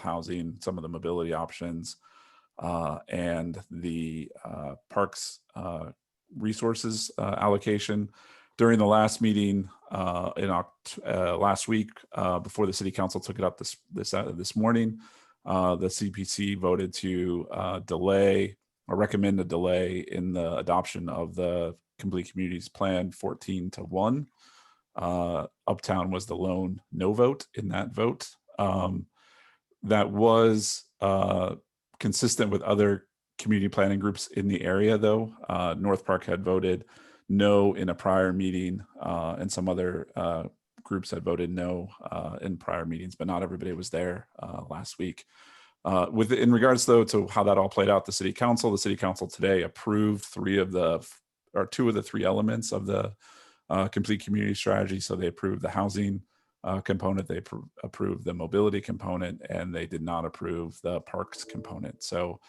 housing, some of the mobility options, and the parks resources allocation. During the last meeting last week, before the city council took it up this morning, the CPC voted to delay or recommend a delay in the adoption of the Complete Communities Plan 14-1. Uptown was the lone no vote in that vote. That was consistent with other community planning groups in the area, though. North Park had voted no in a prior meeting, and some other groups had voted no in prior meetings, but not everybody was there last week. In regards, though, to how that all played out, the city council today approved two of the three elements of the complete community strategy. So they approved the housing component, they approved the mobility component, and they did not approve the parks component. So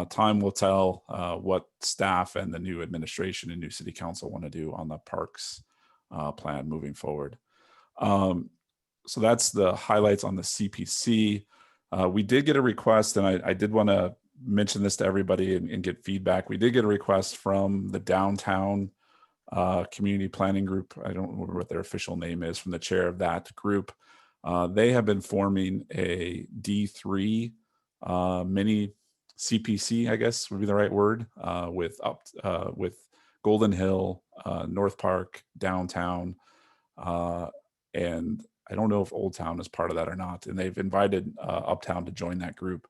time will tell what staff and the new administration and new city council want to do on the parks plan moving forward. So that's the highlights on the CPC. We did get a request, and I did want to mention this to everybody and get feedback. We did get a request from the downtown community planning group. I don't remember what their official name is, from the chair of that group. They have been forming a D3 mini CPC, I guess would be the right word, with Golden Hill, North Park, downtown, and I don't know if Old Town is part of that or not. And they've invited Uptown to join that group.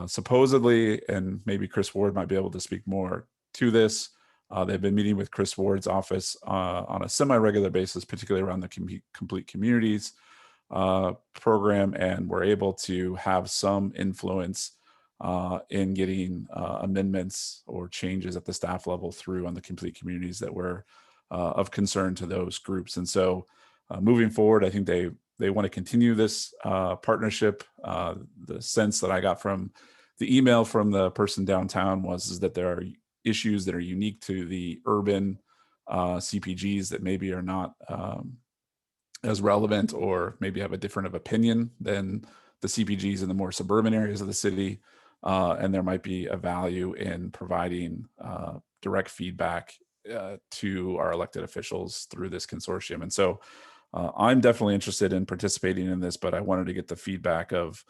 Supposedly, and maybe Chris Ward might be able to speak more to this, they've been meeting with Chris Ward's office on a semi-regular basis, particularly around the Complete Communities program, and we're able to have some influence in getting amendments or changes at the staff level through on the Complete Communities that were of concern to those groups. And so moving forward, I think they want to continue this partnership. The sense that I got from the email from the person downtown is that there are issues that are unique to the urban CPGs that maybe are not as relevant, or maybe have a different of opinion than the CPGs in the more suburban areas of the city. And there might be a value in providing direct feedback to our elected officials through this consortium. And so I'm definitely interested in participating in this, but I wanted to get the feedback of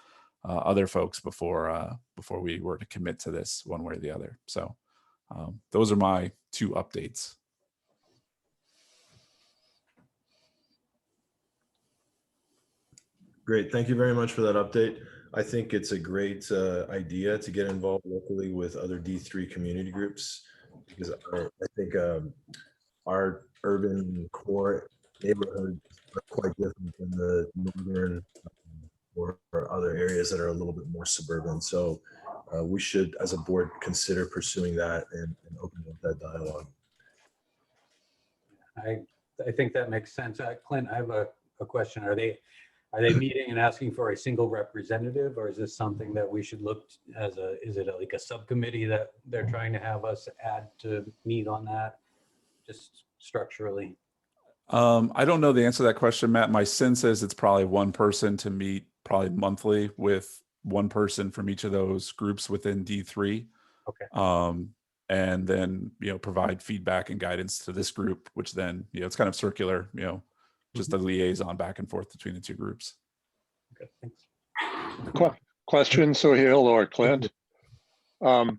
other folks before we were to commit to this one way or the other. So those are my two updates. Great, thank you very much for that update. I think it's a great idea to get involved locally with other D3 community groups, because I think our urban core neighborhoods are quite different than the northern or other areas that are a little bit more suburban. So we should, as a board, consider pursuing that and opening up that dialogue. I think that makes sense. Clint, I have a question. Are they meeting and asking for a single representative, or is this something that we should look as is it like a subcommittee that they're trying to have us add to meet on that, just structurally? I don't know the answer to that question, Matt. My sense is it's probably one person to meet probably monthly with one person from each of those groups within D3. Okay. And then, provide feedback and guidance to this group, which then, it's kind of circular, just a liaison back and forth between the two groups. Okay, thanks. Question, Sohail or Clint. Do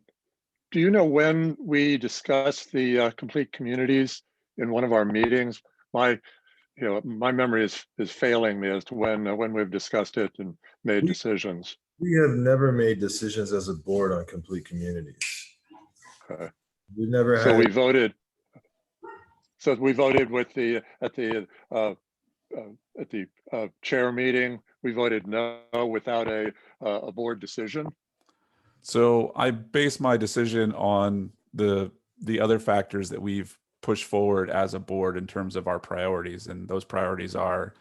you know when we discussed the complete communities in one of our meetings? My memory is failing me as to when we've discussed it and made decisions. We have never made decisions as a board on complete communities. Okay. We've never had. So we voted. So we voted with at the chair meeting. We voted no without a board decision. So I base my decision on the other factors that we've pushed forward as a board in terms of our priorities, and those priorities are,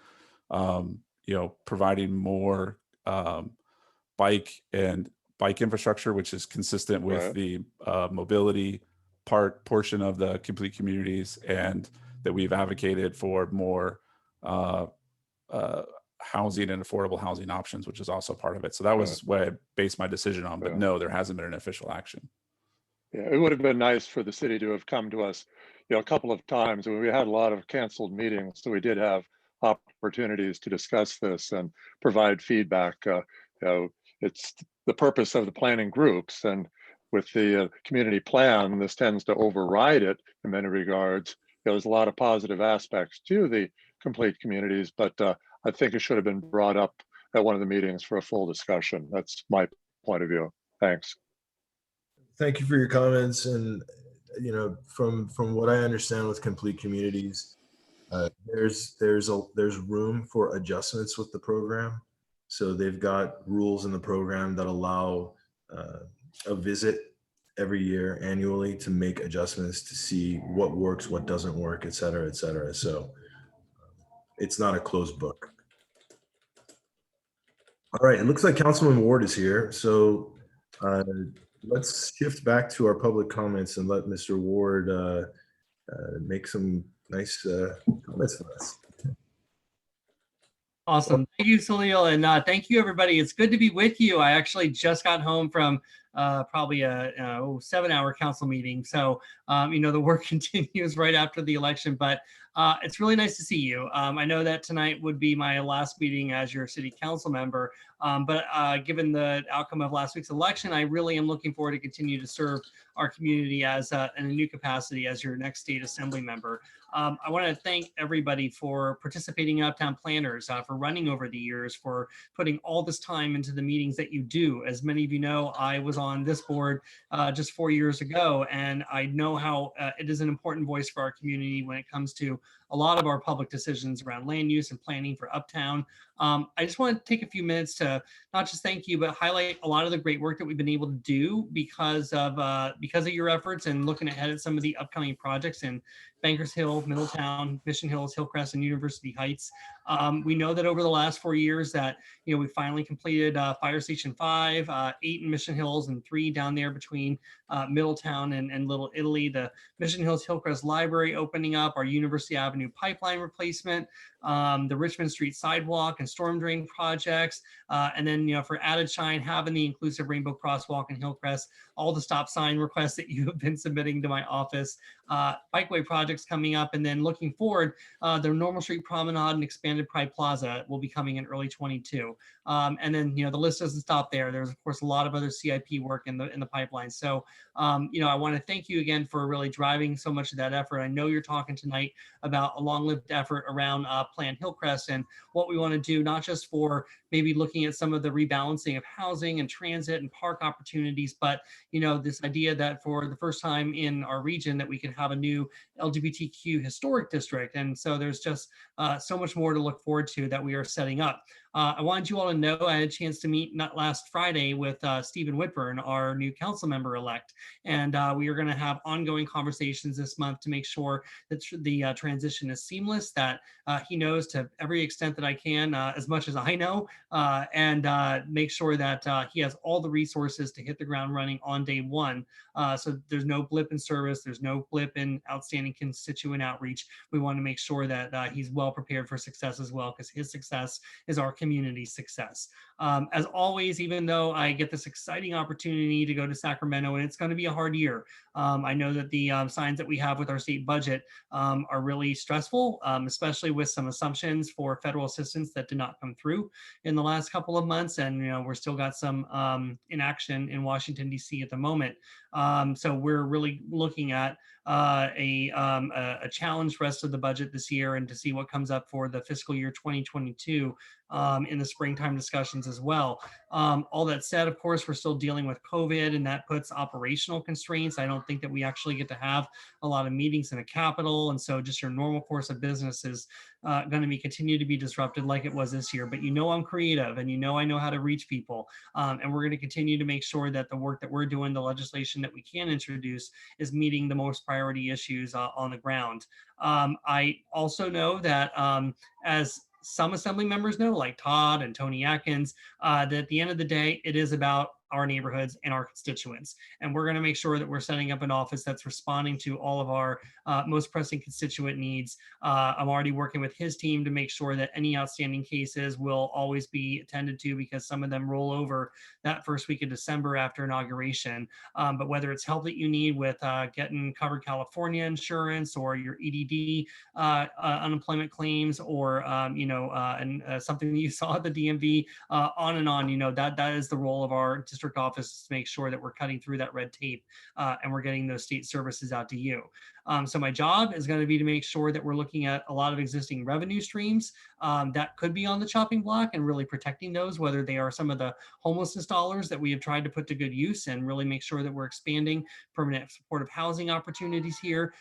providing more bike infrastructure, which is consistent with Right. the mobility portion of the complete communities, and that we've advocated for more housing and affordable housing options, which is also part of it. So that was what I based my decision on. But no, there hasn't been an official action. Yeah, it would have been nice for the city to have come to us, a couple of times. We had a lot of canceled meetings, so we did have opportunities to discuss this and provide feedback. It's the purpose of the planning groups, and with the community plan, this tends to override it in many regards. There's a lot of positive aspects to the complete communities, but I think it should have been brought up at one of the meetings for a full discussion. That's my point of view. Thanks. Thank you for your comments. And from what I understand with complete communities, there's room for adjustments with the program. So they've got rules in the program that allow a visit every year annually to make adjustments to see what works, what doesn't work, et cetera, et cetera. So it's not a closed book. All right, it looks like Councilman Ward is here. So let's shift back to our public comments and let Mr. Ward make some nice comments for us. Awesome. Thank you, Salil. And thank you, everybody. It's good to be with you. I actually just got home from probably a 7-hour council meeting. So, the work continues right after the election, but it's really nice to see you. I know that tonight would be my last meeting as your city council member, but given the outcome of last week's election, I really am looking forward to continue to serve our community as in a new capacity as your next state assembly member. I want to thank everybody for participating in Uptown Planners, for running over the years, for putting all this time into the meetings that you do. As many of you know, I was on this board just 4 years ago, and I know how it is an important voice for our community when it comes to a lot of our public decisions around land use and planning for Uptown. I just want to take a few minutes to not just thank you, but highlight a lot of the great work that we've been able to do because of your efforts and looking ahead at some of the upcoming projects in Bankers Hill, Middletown, Mission Hills, Hillcrest, and University Heights. We know that over the last 4 years that we finally completed Fire Station 5, 8 in Mission Hills, and 3 down there between Middletown and Little Italy. The Mission Hills Hillcrest Library opening up, our University Avenue pipeline replacement, the Richmond Street sidewalk and storm drain projects, and then for added shine, having the inclusive rainbow crosswalk in Hillcrest, all the stop sign requests that you have been submitting to my office, bikeway projects coming up, and then looking forward, the Normal Street Promenade and expanded Pride Plaza will be coming in early 22. And then the list doesn't stop there. There's of course a lot of other CIP work in the pipeline. So I want to thank you again for really driving so much of that effort. I know you're talking tonight about a long-lived effort around Plan Hillcrest and what we want to do, not just for maybe looking at some of the rebalancing of housing and transit and park opportunities, but this idea that for the first time in our region that we can have a new LGBTQ historic district. And so there's just so much more to look forward to that we are setting up. I wanted you all to know I had a chance to meet not last Friday with Stephen Whitburn, our new council member elect, and we are going to have ongoing conversations this month to make sure that the transition is seamless, that he knows to every extent that I can, as much as I know, and make sure that he has all the resources to hit the ground running on day one. So there's no blip in service, there's no blip in outstanding constituent outreach. We want to make sure that he's well prepared for success as well, because his success is our community success. As always, even though I get this exciting opportunity to go to Sacramento, and it's going to be a hard year, I know that the signs that we have with our state budget are really stressful, especially with some assumptions for federal assistance that did not come through in the last couple of months. And, we're still got some inaction in Washington, D.C. at the moment. So we're really looking at a challenged rest of the budget this year and to see what comes up for the fiscal year 2022 in the springtime discussions as well. All that said, of course, we're still dealing with COVID, and that puts operational constraints. I don't think that we actually get to have a lot of meetings in the Capitol, and so just your normal course of business is going to be continue to be disrupted like it was this year. But I'm creative, and I know how to reach people, and we're going to continue to make sure that the work that we're doing, the legislation that we can introduce, is meeting the most priority issues on the ground. I also know that as some assembly members know, like Todd and Tony Atkins, that at the end of the day, it is about our neighborhoods and our constituents. And we're going to make sure that we're setting up an office that's responding to all of our most pressing constituent needs. I'm already working with his team to make sure that any outstanding cases will always be attended to, because some of them roll over that first week of December after inauguration. But whether it's help that you need with getting covered California insurance, or your EDD unemployment claims, or something that you saw at the DMV, on and on, that is the role of our district office, to make sure that we're cutting through that red tape and we're getting those state services out to you. So my job is going to be to make sure that we're looking at a lot of existing revenue streams that could be on the chopping block, and really protecting those, whether they are some of the homelessness dollars that we have tried to put to good use, and really make sure that we're expanding permanent supportive housing opportunities here,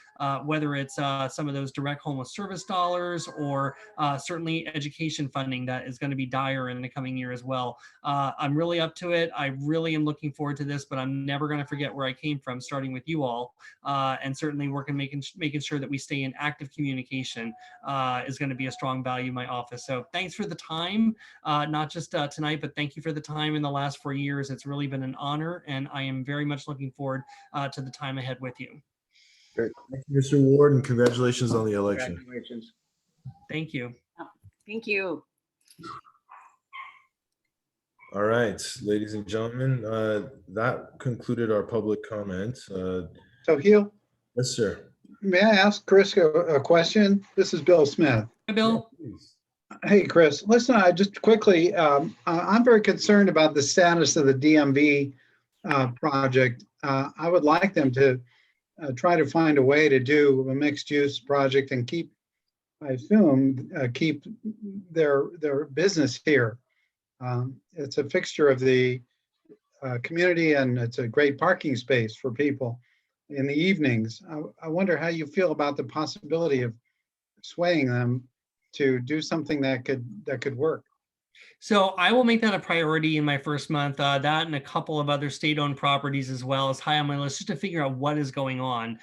whether it's some of those direct homeless service dollars, or certainly education funding that is going to be dire in the coming year as well. I'm really up to it. I really am looking forward to this, but I'm never going to forget where I came from, starting with you all, and certainly making sure that we stay in active communication is going to be a strong value in my office. So thanks for the time, not just tonight, but thank you for the time in the last 4 years. It's really been an honor, and I am very much looking forward to the time ahead with you. Great. Thank you, Mr. Ward, and congratulations on the election. Congratulations. Thank you. Thank you. All right, ladies and gentlemen, that concluded our public comment. So Hugh, Yes, sir. may I ask Chris a question? This is Bill Smith. Hi, Bill. Please. Hey, Chris, listen, I just quickly, I'm very concerned about the status of the DMV project. I would like them to try to find a way to do a mixed use project and keep, I assume, keep their business here. It's a fixture of the community, and it's a great parking space for people in the evenings. I wonder how you feel about the possibility of swaying them to do something that could work. So I will make that a priority in my first month. That and a couple of other state-owned properties as well is high on my list, just to figure out what is going on.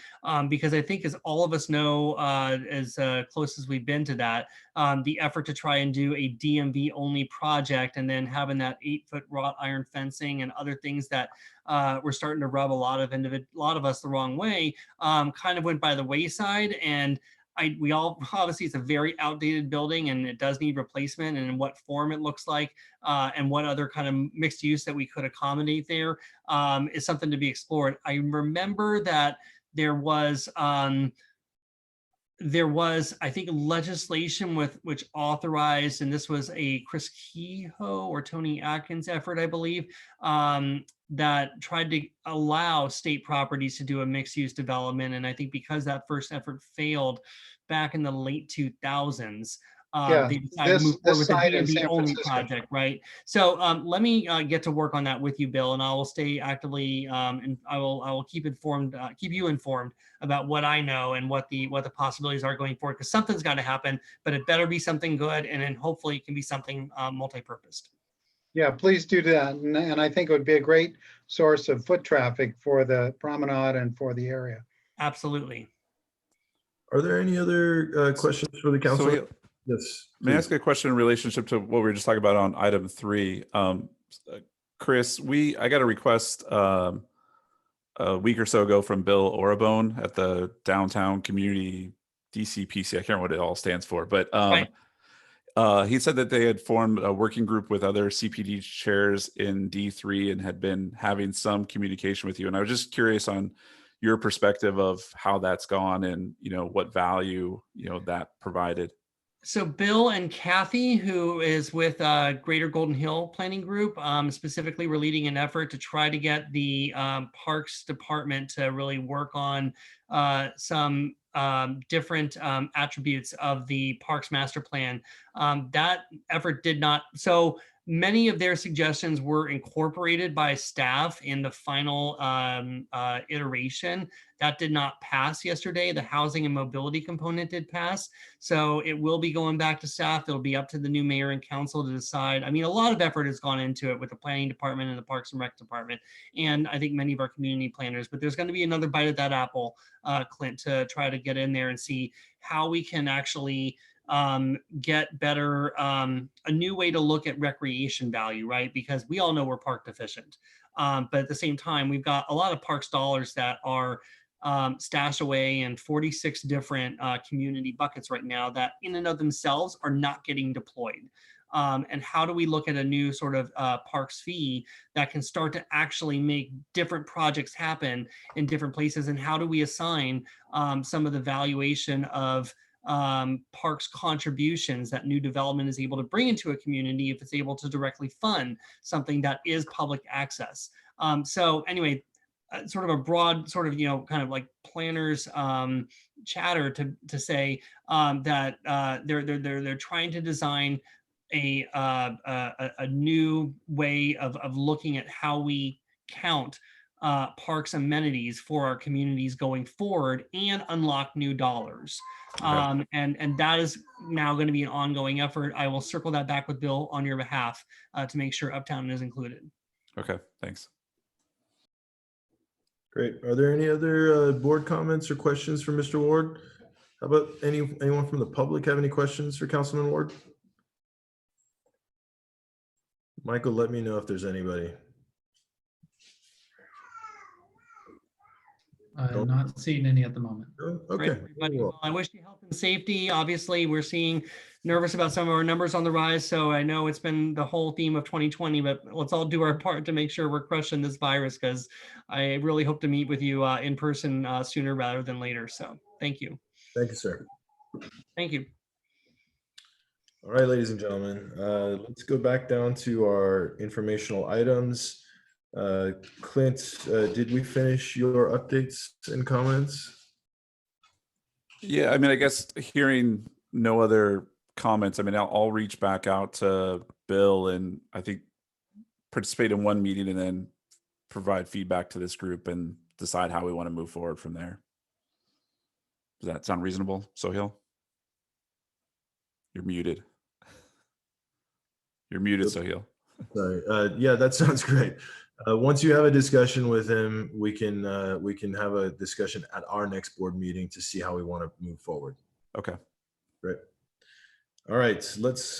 Because I think, as all of us know, as close as we've been to that, the effort to try and do a DMV only project, and then having that 8-foot wrought iron fencing and other things that were starting to rub a lot of us the wrong way, kind of went by the wayside. And we all, obviously it's a very outdated building, and it does need replacement, and in what form it looks like, and what other kind of mixed use that we could accommodate there is something to be explored. I remember that there was, I think, legislation which authorized, and this was a Chris Kehoe or Tony Atkins effort, I believe, that tried to allow state properties to do a mixed use development. And I think because that first effort failed back in the late 2000s, they decided to move forward with the DMV only project, right? So let me get to work on that with you, Bill, and I will stay actively, and I will keep you informed about what I know and what the possibilities are going forward, because something's got to happen, but it better be something good, and then hopefully it can be something multi-purposed. Yeah, please do that. And I think it would be a great source of foot traffic for the promenade and for the area. Absolutely. Are there any other questions for the council? So Yes. may I please. ask a question in relationship to what we were just talking about on item 3? Chris, I got a request a week or so ago from Bill Orabone at the Downtown Community DCPC. I can't remember what it all stands for, but Right. he said that they had formed a working group with other CPD chairs in D3 and had been having some communication with you. And I was just curious on your perspective of how that's gone, and what value that provided. So Bill and Kathy, who is with Greater Golden Hill Planning Group, specifically were leading an effort to try to get the Parks Department to really work on some different attributes of the Parks Master Plan. That effort did not, so many of their suggestions were incorporated by staff in the final iteration. That did not pass yesterday. The housing and mobility component did pass. So it will be going back to staff. It'll be up to the new mayor and council to decide. I mean, a lot of effort has gone into it with the planning department and the Parks and Rec department, and I think many of our community planners, but there's going to be another bite at that apple, Clint, to try to get in there and see how we can actually get better, a new way to look at recreation value, right? Because we all know we're park deficient. But at the same time, we've got a lot of parks dollars that are stashed away in 46 different community buckets right now that in and of themselves are not getting deployed. And how do we look at a new sort of parks fee that can start to actually make different projects happen in different places? And how do we assign some of the valuation of parks contributions that new development is able to bring into a community if it's able to directly fund something that is public access? So anyway, sort of a broad sort of, kind of like planners chatter to say that they're trying to design a new way of looking at how we count parks amenities for our communities going forward and unlock new dollars. Okay. And that is now going to be an ongoing effort. I will circle that back with Bill on your behalf to make sure Uptown is included. Okay, thanks. Great. Are there any other board comments or questions for Mr. Ward? How about anyone from the public have any questions for Councilman Ward? Michael, let me know if there's anybody. I'm not seeing any at the moment. No? Great, Okay. everybody. Well, Well, I wish you health and safety. Obviously, we're seeing nervous about some of our numbers on the rise. So I know it's been the whole theme of 2020, but let's all do our part to make sure we're crushing this virus, because I really hope to meet with you in person sooner rather than later. So thank you. Thank you, sir. Thank you. All right, ladies and gentlemen, let's go back down to our informational items. Clint, did we finish your updates and comments? Yeah, I mean, I guess hearing no other comments, I mean, I'll reach back out to Bill and I think participate in one meeting and then provide feedback to this group and decide how we want to move forward from there. Does that sound reasonable, Sohail? You're muted. You're muted, Sohail. Sorry. Yeah, that sounds great. Once you have a discussion with him, we can have a discussion at our next board meeting to see how we want to move forward. Okay. Great. All right, let's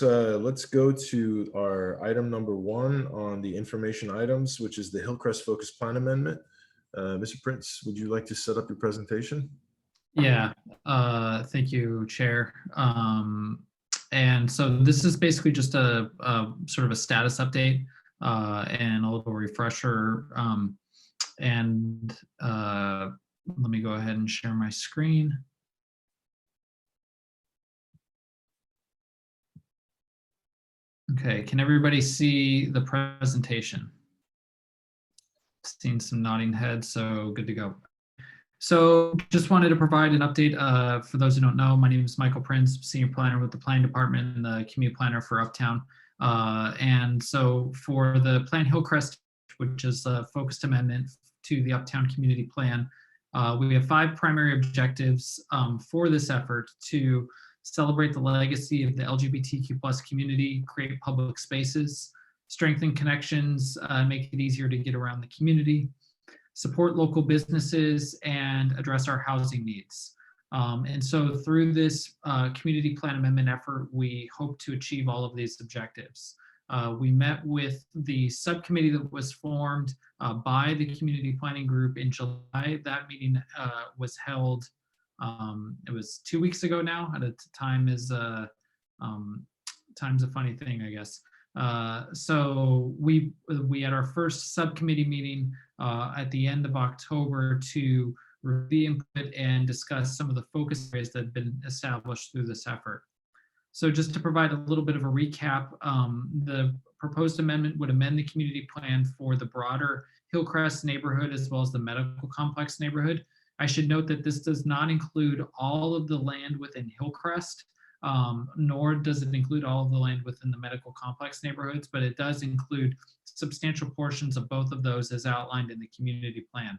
go to our item number 1 on the information items, which is the Hillcrest Focus Plan Amendment. Mr. Prince, would you like to set up your presentation? Yeah, thank you, Chair. And so this is basically just a sort of a status update and a little refresher. And let me go ahead and share my screen. Okay, can everybody see the presentation? Seeing some nodding heads, so good to go. So just wanted to provide an update. For those who don't know, my name is Michael Prince, Senior Planner with the Planning Department and the Community Planner for Uptown. And so for the Plan Hillcrest, which is a focused amendment to the Uptown Community Plan, we have 5 primary objectives for this effort: to celebrate the legacy of the LGBTQ+ community, create public spaces, strengthen connections, make it easier to get around the community, support local businesses, and address our housing needs. And so through this community plan amendment effort, we hope to achieve all of these objectives. We met with the subcommittee that was formed by the community planning group in July. That meeting was held, it was 2 weeks ago now. At a time is time's a funny thing, I guess. So we had our first subcommittee meeting at the end of October to review input and discuss some of the focus areas that have been established through this effort. So just to provide a little bit of a recap, the proposed amendment would amend the community plan for the broader Hillcrest neighborhood as well as the medical complex neighborhood. I should note that this does not include all of the land within Hillcrest, nor does it include all of the land within the medical complex neighborhoods, but it does include substantial portions of both of those as outlined in the community plan.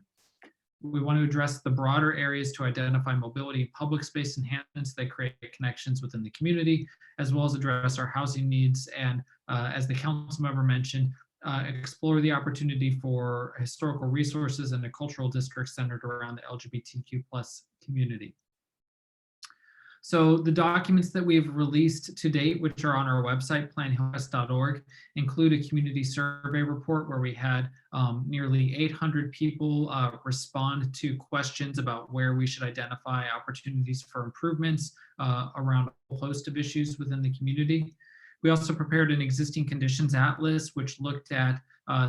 We want to address the broader areas to identify mobility and public space enhancements that create connections within the community, as well as address our housing needs. And as the council member mentioned, explore the opportunity for historical resources and a cultural district centered around the LGBTQ+ community. So the documents that we've released to date, which are on our website, planhillcrest.org, include a community survey report where we had nearly 800 people respond to questions about where we should identify opportunities for improvements around a whole host of issues within the community. We also prepared an existing conditions atlas, which looked at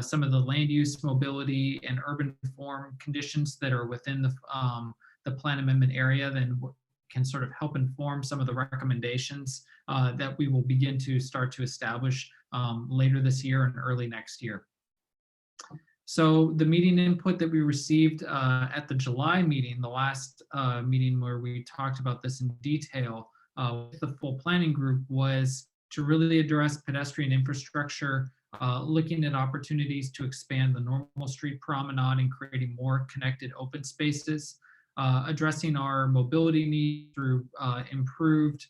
some of the land use, mobility, and urban form conditions that are within the plan amendment area, then can sort of help inform some of the recommendations that we will begin to start to establish later this year and early next year. So the meeting input that we received at the July meeting, the last meeting where we talked about this in detail with the full planning group, was to really address pedestrian infrastructure, looking at opportunities to expand the normal street promenade and creating more connected open spaces, addressing our mobility needs through improved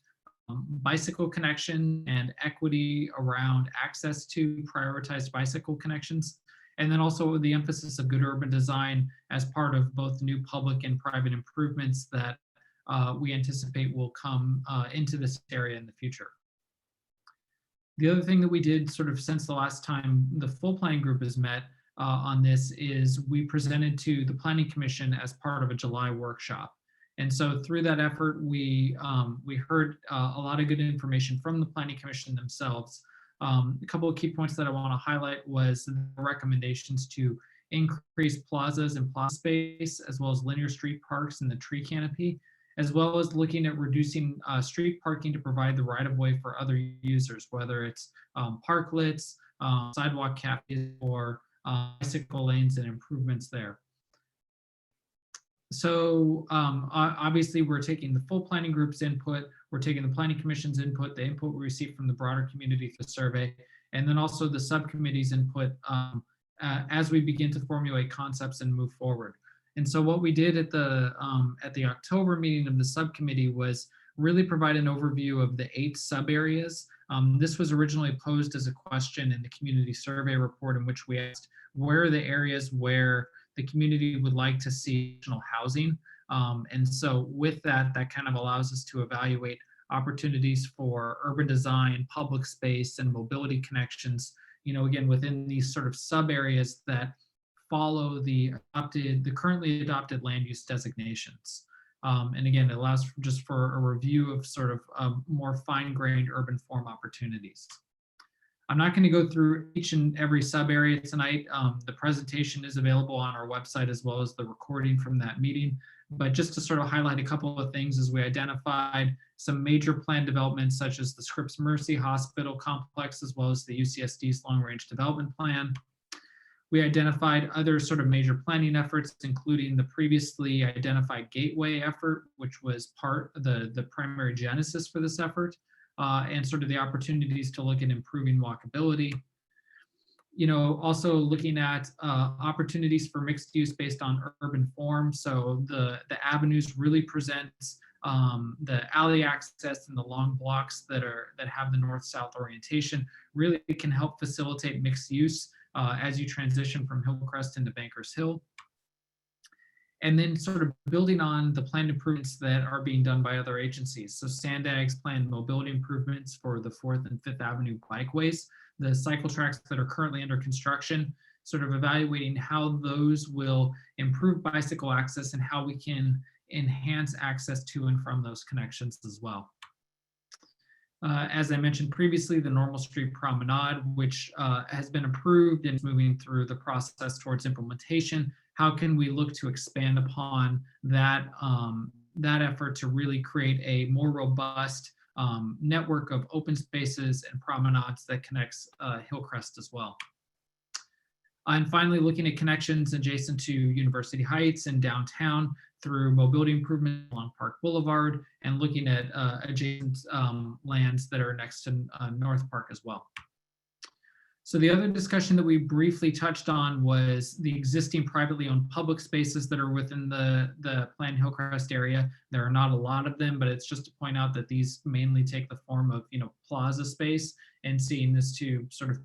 bicycle connection and equity around access to prioritized bicycle connections, and then also the emphasis of good urban design as part of both new public and private improvements that we anticipate will come into this area in the future. The other thing that we did sort of since the last time the full planning group has met on this is we presented to the Planning Commission as part of a July workshop. And so through that effort, we heard a lot of good information from the Planning Commission themselves. A couple of key points that I want to highlight was the recommendations to increase plazas and plaza space, as well as linear street parks in the tree canopy, as well as looking at reducing street parking to provide the right-of-way for other users, whether it's parklets, sidewalk cafes, or bicycle lanes and improvements there. So obviously we're taking the full planning group's input, we're taking the Planning Commission's input, the input we received from the broader community through the survey, and then also the subcommittee's input as we begin to formulate concepts and move forward. And so what we did at the October meeting of the subcommittee was really provide an overview of the 8 sub areas. This was originally posed as a question in the community survey report, in which we asked, where are the areas where the community would like to see additional housing? And so with that, that kind of allows us to evaluate opportunities for urban design, public space, and mobility connections, you know, again, within these sort of sub areas that follow the currently adopted land use designations. And again, it allows just for a review of sort of more fine-grained urban form opportunities. I'm not going to go through each and every sub area tonight. The presentation is available on our website as well as the recording from that meeting. But just to sort of highlight a couple of things, as we identified some major plan developments such as the Scripps Mercy Hospital complex, as well as the UCSD's long range development plan. We identified other sort of major planning efforts, including the previously identified gateway effort, which was part of the primary genesis for this effort, and sort of the opportunities to look at improving walkability. You know, also looking at opportunities for mixed use based on urban form. So the avenues really presents the alley access and the long blocks that have the north-south orientation really can help facilitate mixed use as you transition from Hillcrest into Bankers Hill. And then sort of building on the planned improvements that are being done by other agencies. So SANDAG's planned mobility improvements for the 4th and 5th Avenue bikeways, the cycle tracks that are currently under construction, sort of evaluating how those will improve bicycle access and how we can enhance access to and from those connections as well. As I mentioned previously, the normal street promenade, which has been approved and is moving through the process towards implementation. How can we look to expand upon that, that effort to really create a more robust network of open spaces and promenades that connects Hillcrest as well. And finally, looking at connections adjacent to University Heights and downtown through mobility improvement along Park Boulevard, and looking at adjacent lands that are next to North Park as well. So the other discussion that we briefly touched on was the existing privately owned public spaces that are within the planned Hillcrest area. There are not a lot of them, but it's just to point out that these mainly take the form of, you know, plaza space, and seeing this to sort of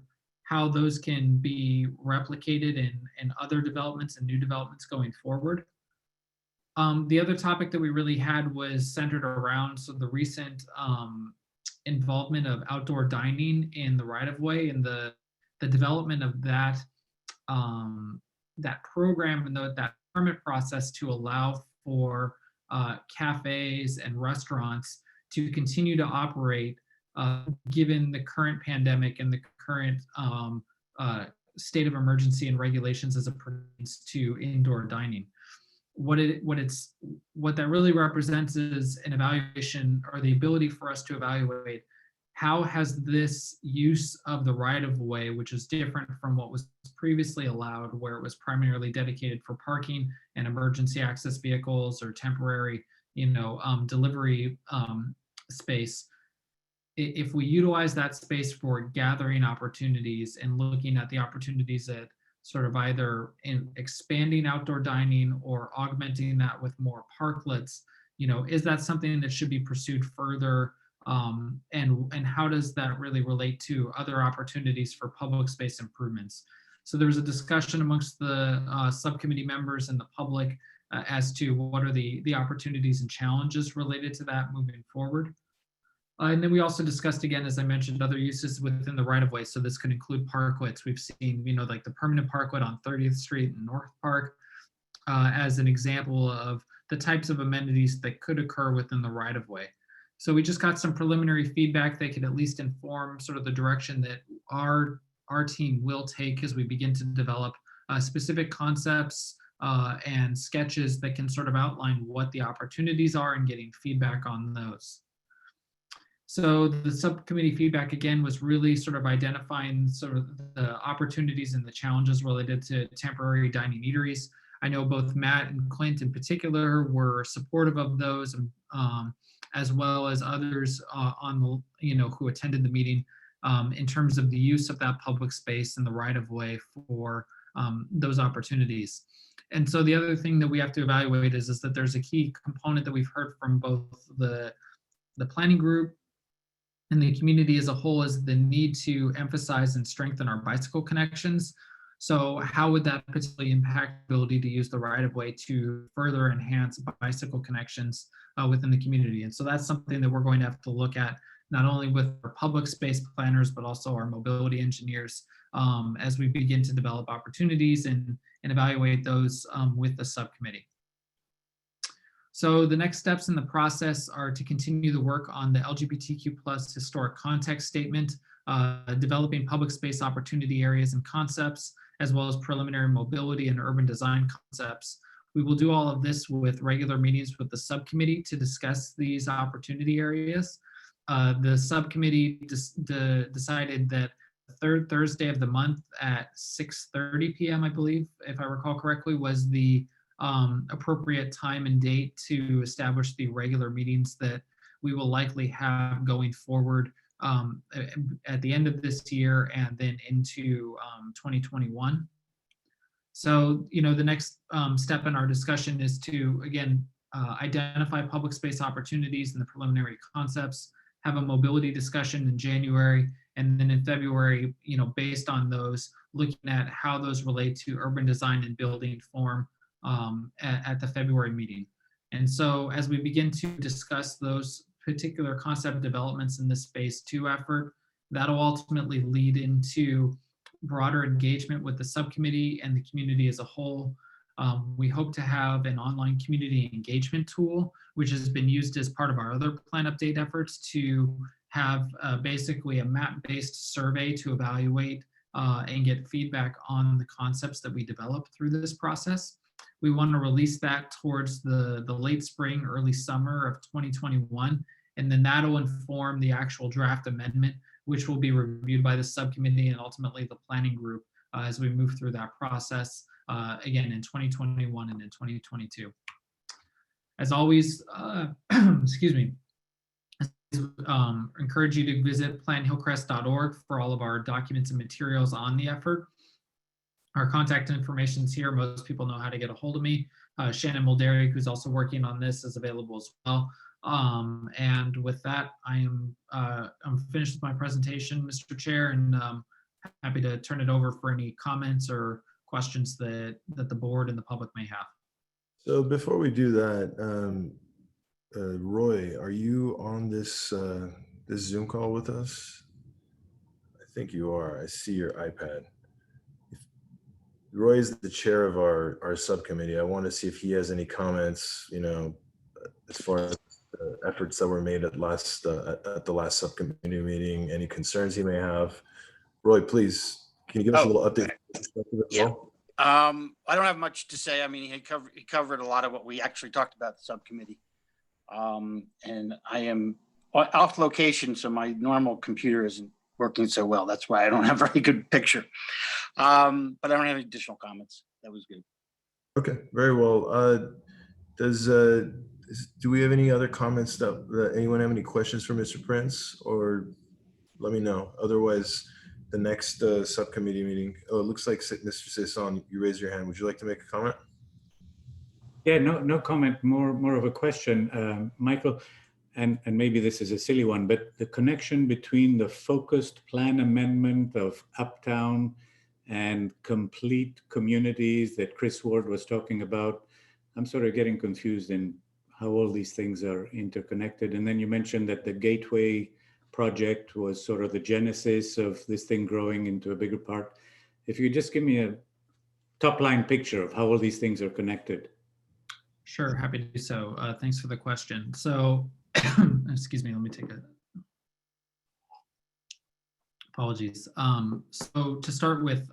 how those can be replicated in other developments and new developments going forward. The other topic that we really had was centered around the recent involvement of outdoor dining in the right of way and the development of that that program and that permit process to allow for cafes and restaurants to continue to operate given the current pandemic and the current state of emergency and regulations as it pertains to indoor dining. What that really represents is an evaluation, or the ability for us to evaluate how has this use of the right of way, which is different from what was previously allowed, where it was primarily dedicated for parking and emergency access vehicles or temporary, delivery space. If we utilize that space for gathering opportunities and looking at the opportunities at sort of either in expanding outdoor dining or augmenting that with more parklets, is that something that should be pursued further? And how does that really relate to other opportunities for public space improvements? So there was a discussion amongst the subcommittee members and the public as to what are the opportunities and challenges related to that moving forward. And then we also discussed, again, as I mentioned, other uses within the right of way. So this could include parklets. We've seen, like the permanent parklet on 30th Street and North Park as an example of the types of amenities that could occur within the right of way. So we just got some preliminary feedback that could at least inform sort of the direction that our team will take as we begin to develop specific concepts and sketches that can sort of outline what the opportunities are and getting feedback on those. So the subcommittee feedback, again, was really sort of identifying sort of the opportunities and the challenges related to temporary dining eateries. I know both Matt and Clint in particular were supportive of those, as well as others on the, who attended the meeting in terms of the use of that public space and the right of way for those opportunities. And so the other thing that we have to evaluate is that there's a key component that we've heard from both the planning group and the community as a whole, is the need to emphasize and strengthen our bicycle connections. So how would that particularly impact the ability to use the right of way to further enhance bicycle connections within the community? And so that's something that we're going to have to look at, not only with our public space planners, but also our mobility engineers as we begin to develop opportunities and evaluate those with the subcommittee. So the next steps in the process are to continue the work on the LGBTQ+ historic context statement, developing public space opportunity areas and concepts, as well as preliminary mobility and urban design concepts. We will do all of this with regular meetings with the subcommittee to discuss these opportunity areas. The subcommittee decided that the third Thursday of the month at 6:30 p.m., I believe, if I recall correctly, was the appropriate time and date to establish the regular meetings that we will likely have going forward at the end of this year and then into 2021. So, the next step in our discussion is to, again, identify public space opportunities and the preliminary concepts, have a mobility discussion in January, and then in February, based on those, looking at how those relate to urban design and building form at the February meeting. And so as we begin to discuss those particular concept developments in this phase 2 effort, that'll ultimately lead into broader engagement with the subcommittee and the community as a whole. We hope to have an online community engagement tool, which has been used as part of our other plan update efforts, to have basically a map-based survey to evaluate and get feedback on the concepts that we develop through this process. We want to release that towards the late spring, early summer of 2021, and then that'll inform the actual draft amendment, which will be reviewed by the subcommittee and ultimately the planning group as we move through that process, again, in 2021 and in 2022. As always, excuse me, encourage you to visit planhillcrest.org for all of our documents and materials on the effort. Our contact information is here. Most people know how to get a hold of me. Shannon Mulderick, who's also working on this, is available as well. And with that, I'm finished with my presentation, Mr. Chair, and happy to turn it over for any comments or questions that the board and the public may have. So before we do that, Roy, are you on this this Zoom call with us? I think you are. I see your iPad. Roy is the chair of our subcommittee. I want to see if he has any comments, you know, as far as the efforts that were made at the last subcommittee meeting, any concerns he may have. Roy, please, can you give us a little update? Yeah. I don't have much to say. I mean, he covered a lot of what we actually talked about at the subcommittee. And I am off location, so my normal computer isn't working so well. That's why I don't have a very good picture. But I don't have any additional comments. That was good. Okay, very well. Do we have any other comments that anyone have any questions for Mr. Prince, or let me know. Otherwise, the next subcommittee meeting. Oh, it looks like Mr. Sisson, you raised your hand. Would you like to make a comment? Yeah, no comment, more of a question, Michael, and maybe this is a silly one, but the connection between the focused plan amendment of Uptown and complete communities that Chris Ward was talking about, I'm sort of getting confused in how all these things are interconnected. And then you mentioned that the Gateway project was sort of the genesis of this thing growing into a bigger part. If you just give me a top line picture of how all these things are connected. Sure, happy to do so. Thanks for the question. So, excuse me, let me take a, apologies. So to start with,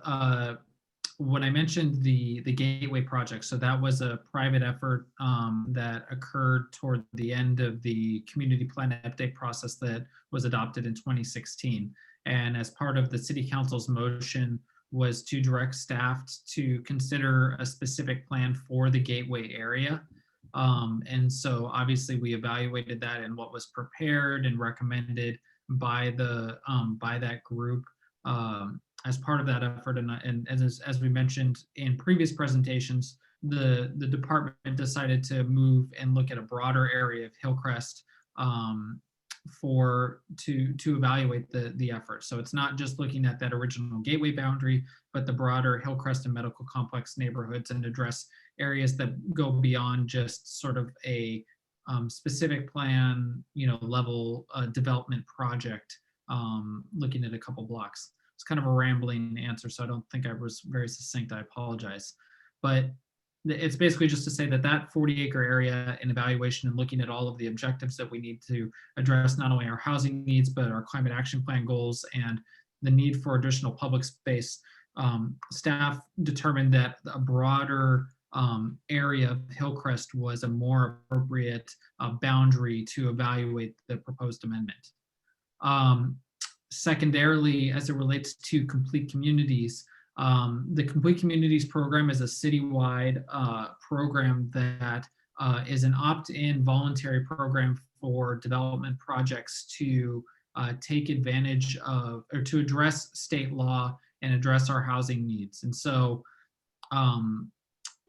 when I mentioned the Gateway project, so that was a private effort that occurred toward the end of the community plan update process that was adopted in 2016. And as part of the City Council's motion was to direct staff to consider a specific plan for the Gateway area. And so obviously we evaluated that and what was prepared and recommended by that group as part of that effort. And as we mentioned in previous presentations, the department decided to move and look at a broader area of Hillcrest to evaluate the effort. So it's not just looking at that original Gateway boundary, but the broader Hillcrest and Medical Complex neighborhoods, and address areas that go beyond just sort of a specific plan, level development project, looking at a couple blocks. It's kind of a rambling answer, so I don't think I was very succinct. I apologize. But it's basically just to say that 40-acre area and evaluation and looking at all of the objectives that we need to address, not only our housing needs, but our climate action plan goals and the need for additional public space. Staff determined that a broader area of Hillcrest was a more appropriate boundary to evaluate the proposed amendment. Secondarily, as it relates to complete communities, the Complete Communities program is a citywide program that is an opt-in voluntary program for development projects to take advantage of, or to address state law and address our housing needs. And so,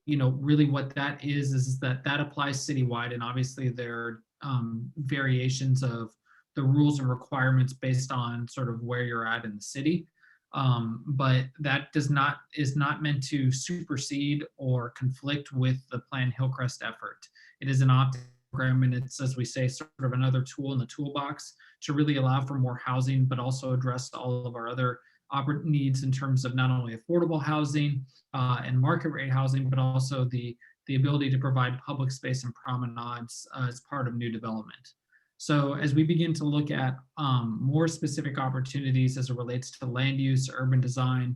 really what that is that applies citywide, and obviously there are variations of the rules and requirements based on sort of where you're at in the city. But that is not meant to supersede or conflict with the Plan Hillcrest effort. It is an opt-in program, and it's, as we say, sort of another tool in the toolbox to really allow for more housing, but also address all of our other needs in terms of not only affordable housing and market rate housing, but also the ability to provide public space and promenades as part of new development. So as we begin to look at more specific opportunities as it relates to land use, urban design,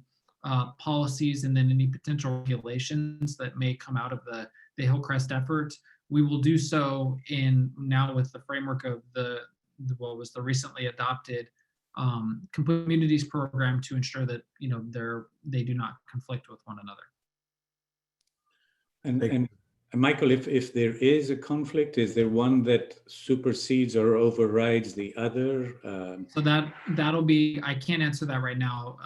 policies, and then any potential regulations that may come out of the Hillcrest effort, we will do so now with the framework of what was the recently adopted Complete Communities program, to ensure that they do not conflict with one another. And Michael, if there is a conflict, is there one that supersedes or overrides the other? So that'll be, I can't answer that right now,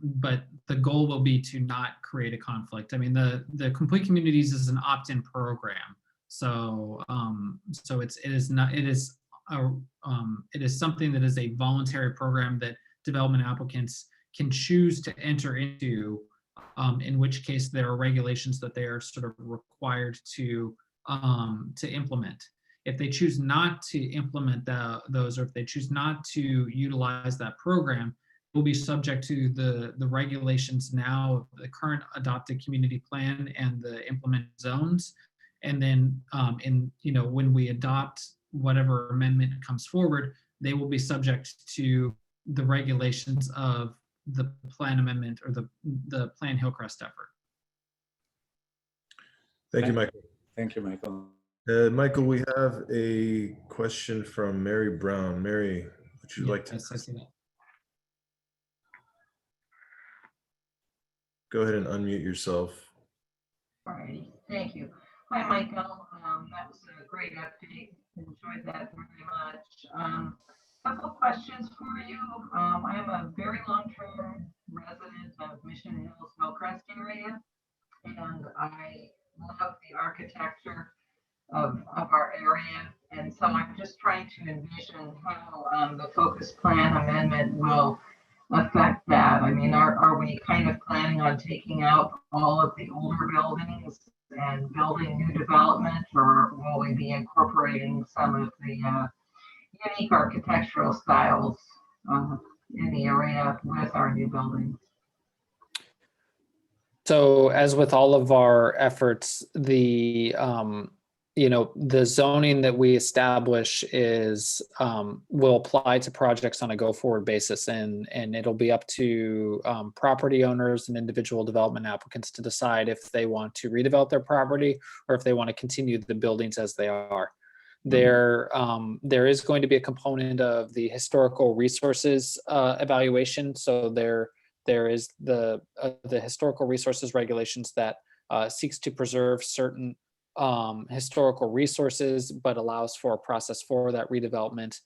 but the goal will be to not create a conflict. I mean, the Complete Communities is an opt-in program, so it is something that is a voluntary program that development applicants can choose to enter into in which case there are regulations that they are sort of required to implement. If they choose not to implement those, or if they choose not to utilize that program, will be subject to the regulations now, the current adopted community plan and the implemented zones. And then when we adopt whatever amendment comes forward, they will be subject to the regulations of the plan amendment or the Plan Hillcrest effort. Thank you, Michael. Thank you, Michael. Michael, we have a question from Mary Brown. Mary, would you like to Yes, I see that. go ahead and unmute yourself? All righty, thank you. Hi, Michael. That was a great update. Enjoyed that very much. Couple of questions for you. I am a very long-term resident of Mission Hills, Hillcrest area, and I love the architecture of our area. And so I'm just trying to envision how the focus plan amendment will affect that. I mean, are we kind of planning on taking out all of the older buildings and building new development, or will we be incorporating some of the unique architectural styles in the area with our new buildings? So as with all of our efforts, the zoning that we establish will apply to projects on a go-forward basis, and it'll be up to property owners and individual development applicants to decide if they want to redevelop their property or if they want to continue the buildings as they are. There is going to be a component of the historical resources evaluation. So there is the historical resources regulations that seeks to preserve certain historical resources, but allows for a process for that redevelopment,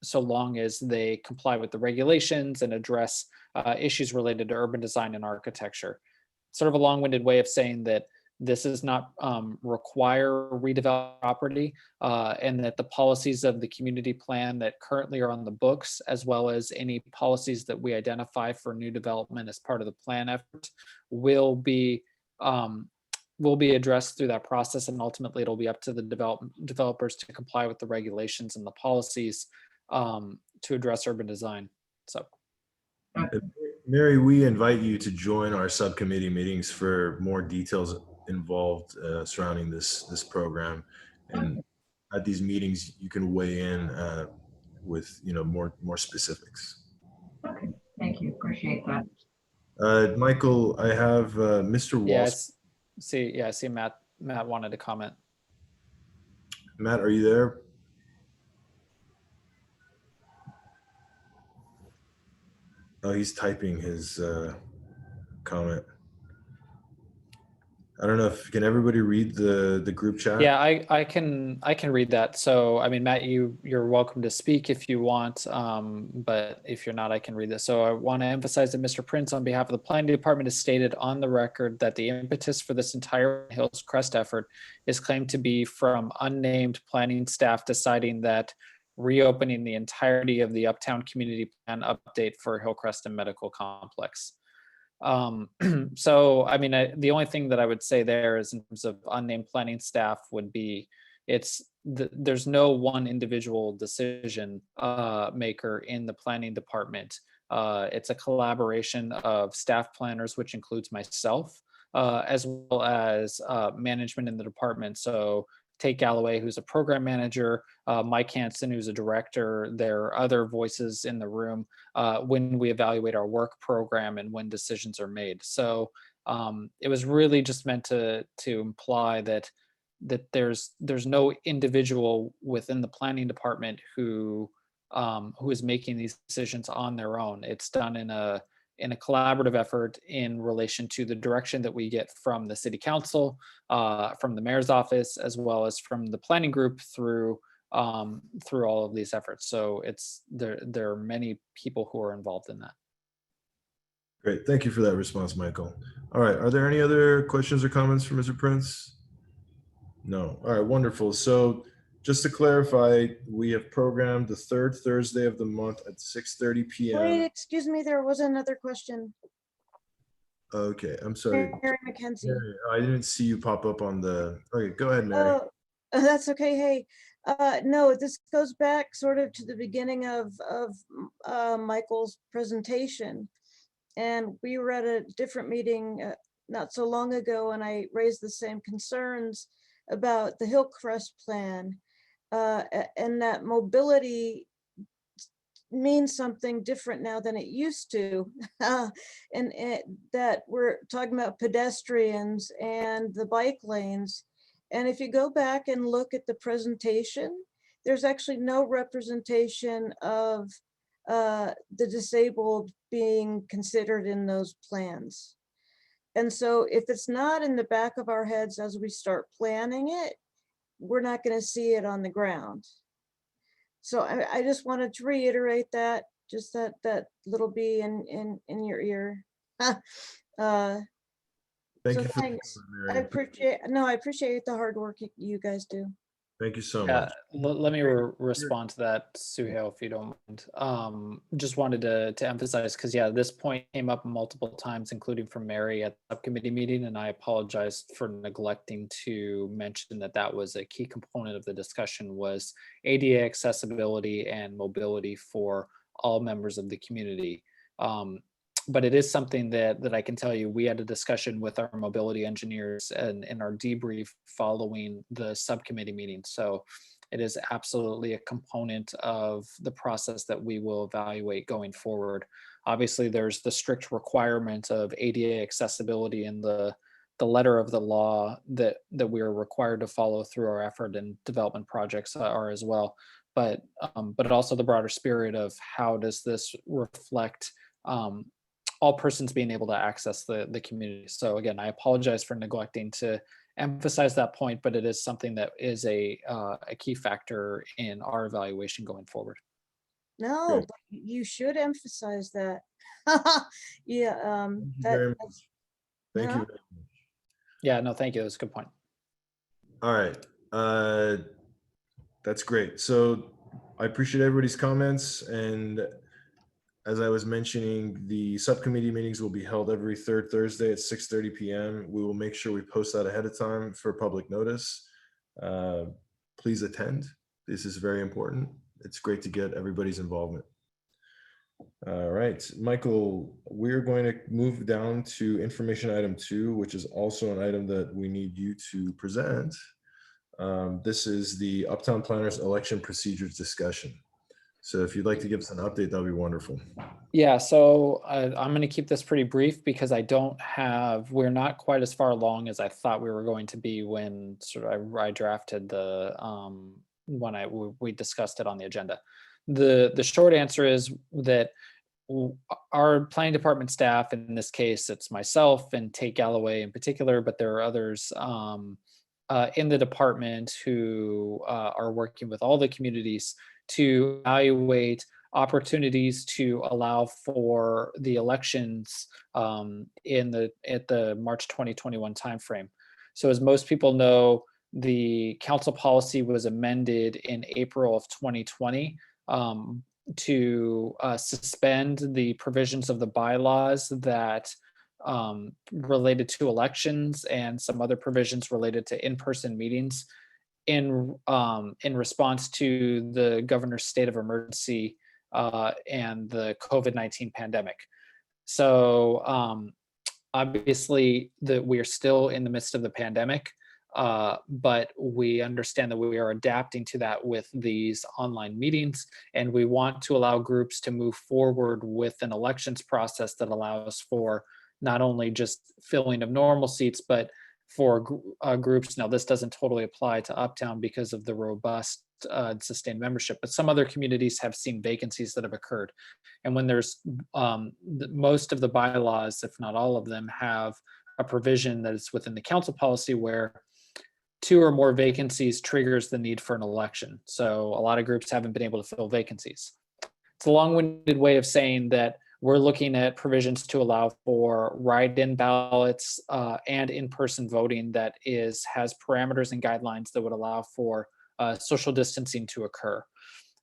so long as they comply with the regulations and address issues related to urban design and architecture. Sort of a long-winded way of saying that this does not require redeveloped property, and that the policies of the community plan that currently are on the books, as well as any policies that we identify for new development as part of the plan effort, will be addressed through that process, and ultimately it'll be up to the developers to comply with the regulations and the policies to address urban design. So, Mary, we invite you to join our subcommittee meetings for more details involved surrounding this program, and at these meetings you can weigh in with more specifics. Okay, thank you. Appreciate that. Michael, I have Mr. Walsh. I see Matt wanted to comment. Matt, are you there? Oh, he's typing his comment. I don't know if can everybody read the group chat? Yeah, I can read that. So I mean, Matt, you're welcome to speak if you want, but if you're not, I can read this. So I want to emphasize that Mr. Prince, on behalf of the planning department, has stated on the record that the impetus for this entire Hillcrest effort is claimed to be from unnamed planning staff deciding that reopening the entirety of the Uptown Community Plan update for Hillcrest and Medical Complex. So, I mean, the only thing that I would say there is in terms of unnamed planning staff would be there's no one individual decision maker in the planning department. It's a collaboration of staff planners, which includes myself, as well as management in the department. So Tate Galloway, who's a program manager, Mike Hansen, who's a director. There are other voices in the room when we evaluate our work program and when decisions are made. So it was really just meant to imply that there's no individual within the planning department who is making these decisions on their own. It's done in a collaborative effort in relation to the direction that we get from the city council, from the mayor's office, as well as from the planning group through all of these efforts. So there are many people who are involved in that. Great, thank you for that response, Michael. All right, are there any other questions or comments for Mr. Prince? No. All right, wonderful. So just to clarify, we have programmed the third Thursday of the month at 6:30 p.m. Wait, excuse me, there was another question. Okay, I'm sorry. Mary McKenzie. Mary, I didn't see you pop up on the, okay, go ahead, Mary. Oh, that's okay. Hey, no, this goes back sort of to the beginning of Michael's presentation. And we were at a different meeting not so long ago, and I raised the same concerns about the Hillcrest plan, and that mobility means something different now than it used to. And that we're talking about pedestrians and the bike lanes. And if you go back and look at the presentation, there's actually no representation of the disabled being considered in those plans. And so if it's not in the back of our heads as we start planning it, we're not going to see it on the ground. So I just wanted to reiterate that, just that little bee in your ear. Thank So you for thanks. Mary. I appreciate the hard work you guys do. Thank you so Yeah, much. let me respond to that, Suhail, if you don't mind. Just wanted to emphasize, because yeah, this point came up multiple times, including from Mary at the subcommittee meeting, and I apologize for neglecting to mention that that was a key component of the discussion, was ADA accessibility and mobility for all members of the community. But it is something that I can tell you, we had a discussion with our mobility engineers and in our debrief following the subcommittee meeting. So it is absolutely a component of the process that we will evaluate going forward. Obviously, there's the strict requirement of ADA accessibility in the letter of the law that we are required to follow through our effort and development projects are as well. But also the broader spirit of how does this reflect all persons being able to access the community. So again, I apologize for neglecting to emphasize that point, but it is something that is a key factor in our evaluation going forward. No, but you should emphasize that. Yeah, that's Thank no. you. Yeah, no, thank you. That's a good point. All right. That's great. So I appreciate everybody's comments. And as I was mentioning, the subcommittee meetings will be held every third Thursday at 6:30 p.m. We will make sure we post that ahead of time for public notice. Please attend. This is very important. It's great to get everybody's involvement. All right, Michael, we're going to move down to information item 2, which is also an item that we need you to present. This is the Uptown Planners election procedures discussion. So if you'd like to give us an update, that'd be wonderful. Yeah, so I'm going to keep this pretty brief because we're not quite as far along as I thought we were going to be when I drafted the, when we discussed it on the agenda. The short answer is that our planning department staff, in this case, it's myself and Tate Galloway in particular, but there are others in the department who are working with all the communities to evaluate opportunities to allow for the elections at the March 2021 timeframe. So as most people know, the council policy was amended in April of 2020 to suspend the provisions of the bylaws that related to elections and some other provisions related to in-person meetings in response to the governor's state of emergency and the COVID-19 pandemic. So obviously we are still in the midst of the pandemic, but we understand that we are adapting to that with these online meetings, and we want to allow groups to move forward with an elections process that allows for not only just filling of normal seats, but for groups. Now, this doesn't totally apply to Uptown because of the robust sustained membership, but some other communities have seen vacancies that have occurred. And when there's most of the bylaws, if not all of them, have a provision that is within the council policy where 2 or more vacancies triggers the need for an election. So a lot of groups haven't been able to fill vacancies. It's a long-winded way of saying that we're looking at provisions to allow for write-in ballots and in-person voting that has parameters and guidelines that would allow for social distancing to occur.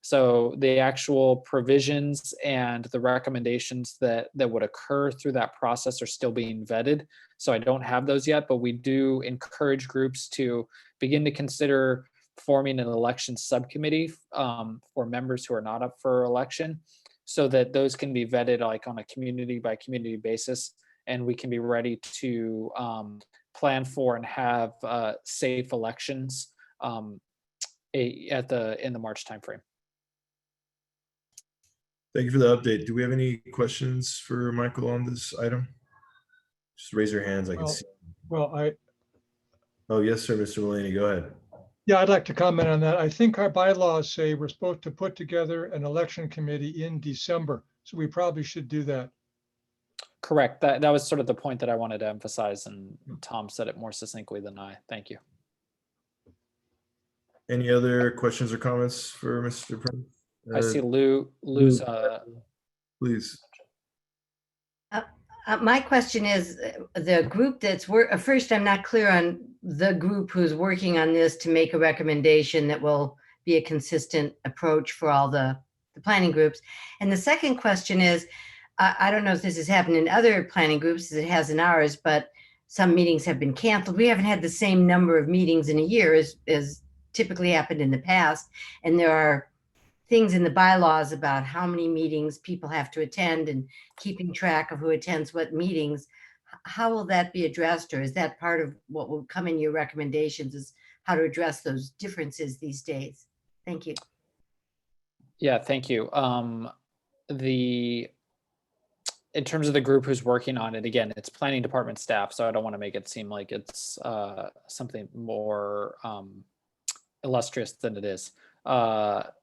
So the actual provisions and the recommendations that would occur through that process are still being vetted. So I don't have those yet, but we do encourage groups to begin to consider forming an election subcommittee for members who are not up for election, so that those can be vetted like on a community by community basis, and we can be ready to plan for and have safe elections in the March timeframe. Thank you for the update. Do we have any questions for Michael on this item? Just raise your hands. I can see. Well, Oh, yes, sir, Mr. Mulaney, go ahead. yeah, I'd like to comment on that. I think our bylaws say we're supposed to put together an election committee in December, so we probably should do that. Correct. That was sort of the point that I wanted to emphasize, and Tom said it more succinctly than I. Thank you. Any other questions or comments for Mr. Prince? I see Lou's. Please. My question is the group that's first, I'm not clear on the group who's working on this to make a recommendation that will be a consistent approach for all the planning groups. And the second question is, I don't know if this has happened in other planning groups as it has in ours, but some meetings have been canceled. We haven't had the same number of meetings in a year as typically happened in the past. And there are things in the bylaws about how many meetings people have to attend and keeping track of who attends what meetings. How will that be addressed, or is that part of what will come in your recommendations, is how to address those differences these days? Thank you. Yeah, thank you. In terms of the group who's working on it, again, it's planning department staff, so I don't want to make it seem like it's something more illustrious than it is. But